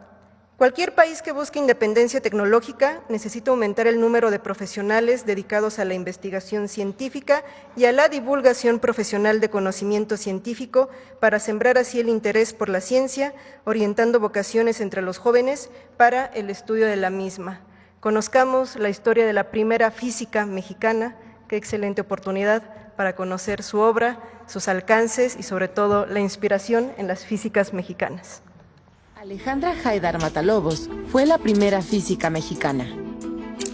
cualquier país que busque independencia tecnológica necesita aumentar el número de profesionales dedicados a la investigación científica y a la divulgación profesional de conocimiento científico para sembrar así el interés por la ciencia, orientando vocaciones entre los jóvenes para el estudio de la misma. Conozcamos la historia de la primera física mexicana. Qué excelente oportunidad para conocer su obra, sus alcances y sobre todo la inspiración en las físicas mexicanas. Alejandra Haidar Matalobos fue la primera física mexicana.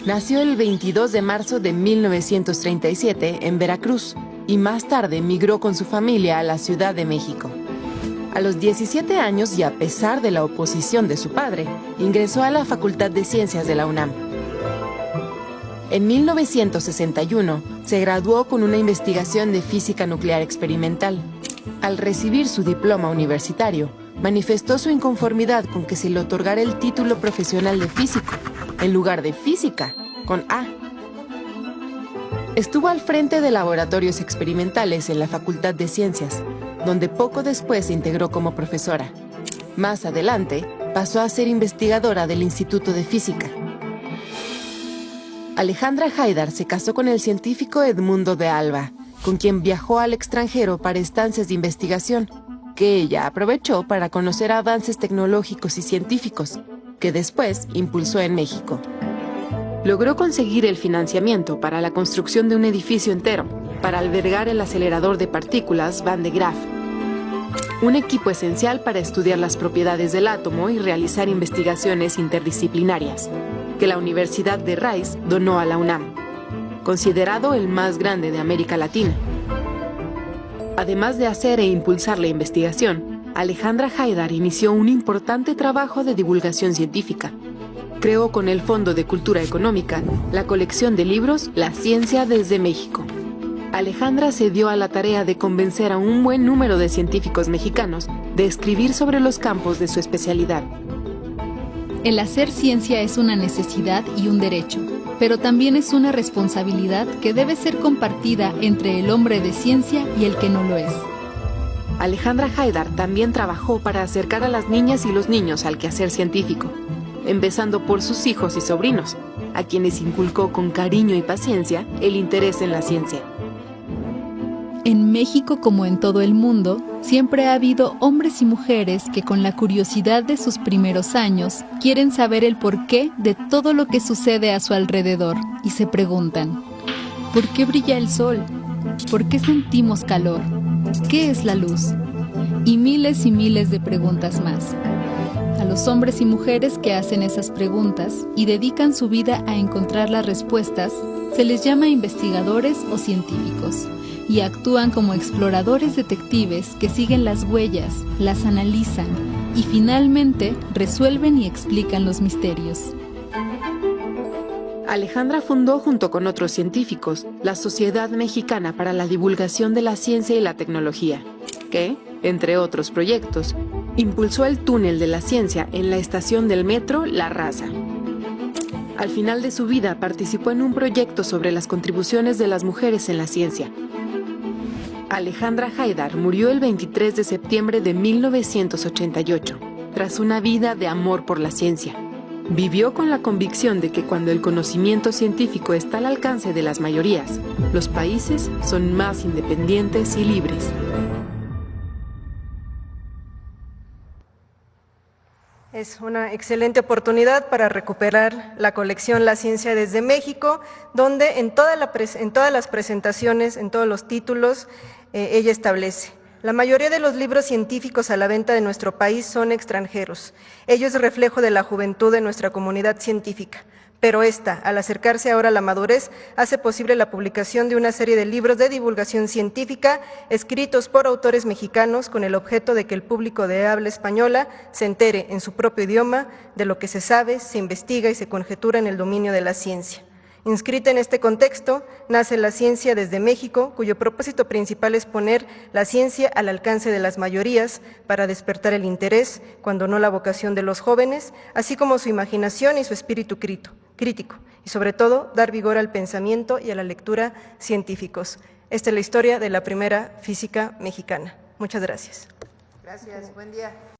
Nació el 22 de marzo de 1937 en Veracruz y más tarde migró con su familia a la Ciudad de México. A los 17 años y a pesar de la oposición de su padre, ingresó a la Facultad de Ciencias de la UNAM. En 1961 se graduó con una investigación de física nuclear experimental. Al recibir su diploma universitario, manifestó su inconformidad con que se le otorgara el título profesional de físico, en lugar de física, con A. Estuvo al frente de laboratorios experimentales en la Facultad de Ciencias, donde poco después se integró como profesora. Más adelante, pasó a ser investigadora del Instituto de Física. Alejandra Haidar se casó con el científico Edmundo de Alba, con quien viajó al extranjero para estancias de investigación, que ella aprovechó para conocer avances tecnológicos y científicos, que después impulsó en México. Logró conseguir el financiamiento para la construcción de un edificio entero, para albergar el acelerador de partículas Van de Graaff, un equipo esencial para estudiar las propiedades del átomo y realizar investigaciones interdisciplinarias, que la Universidad de Rice donó a la UNAM, considerado el más grande de América Latina. Además de hacer e impulsar la investigación, Alejandra Haidar inició un importante trabajo de divulgación científica. Creó con el Fondo de Cultura Económica la colección de libros La Ciencia desde México. Alejandra se dio a la tarea de convencer a un buen número de científicos mexicanos de escribir sobre los campos de su especialidad. El hacer ciencia es una necesidad y un derecho, pero también es una responsabilidad que debe ser compartida entre el hombre de ciencia y el que no lo es. Alejandra Haidar también trabajó para acercar a las niñas y los niños al quehacer científico, empezando por sus hijos y sobrinos, a quienes inculcó con cariño y paciencia el interés en la ciencia. En México, como en todo el mundo, siempre ha habido hombres y mujeres que con la curiosidad de sus primeros años quieren saber el porqué de todo lo que sucede a su alrededor y se preguntan: ¿por qué brilla el sol? ¿Por qué sentimos calor? ¿Qué es la luz? Y miles de preguntas más. A los hombres y mujeres que hacen esas preguntas y dedican su vida a encontrar las respuestas, se les llama investigadores o científicos, y actúan como exploradores detectives que siguen las huellas, las analizan y finalmente resuelven y explican los misterios. Alejandra fundó junto con otros científicos la Sociedad Mexicana para la Divulgación de la Ciencia y la Tecnología, que, entre otros proyectos, impulsó el túnel de la ciencia en la estación del metro La Raza. Al final de su vida participó en un proyecto sobre las contribuciones de las mujeres en la ciencia. Alejandra Haidar murió el 23 de septiembre de 1988, tras una vida de amor por la ciencia. Vivió con la convicción de que cuando el conocimiento científico está al alcance de las mayorías, los países son más independientes y libres. Es una excelente oportunidad para recuperar la colección La Ciencia desde México, donde en todas las presentaciones, en todos los títulos, ella establece: la mayoría de los libros científicos a la venta de nuestro país son extranjeros. Ello es reflejo de la juventud de nuestra comunidad científica. Pero esta, al acercarse ahora a la madurez, hace posible la publicación de una serie de libros de divulgación científica escritos por autores mexicanos con el objeto de que el público de habla española se entere en su propio idioma de lo que se sabe, se investiga y se conjetura en el dominio de la ciencia. Inscrita en este contexto, nace La Ciencia desde México, cuyo propósito principal es poner la ciencia al alcance de las mayorías para despertar el interés, cuando no la vocación de los jóvenes, así como su imaginación y su espíritu crítico, y sobre todo dar vigor al pensamiento y a la lectura científicos. Esta es la historia de la primera física mexicana. Muchas gracias. Gracias, buen día.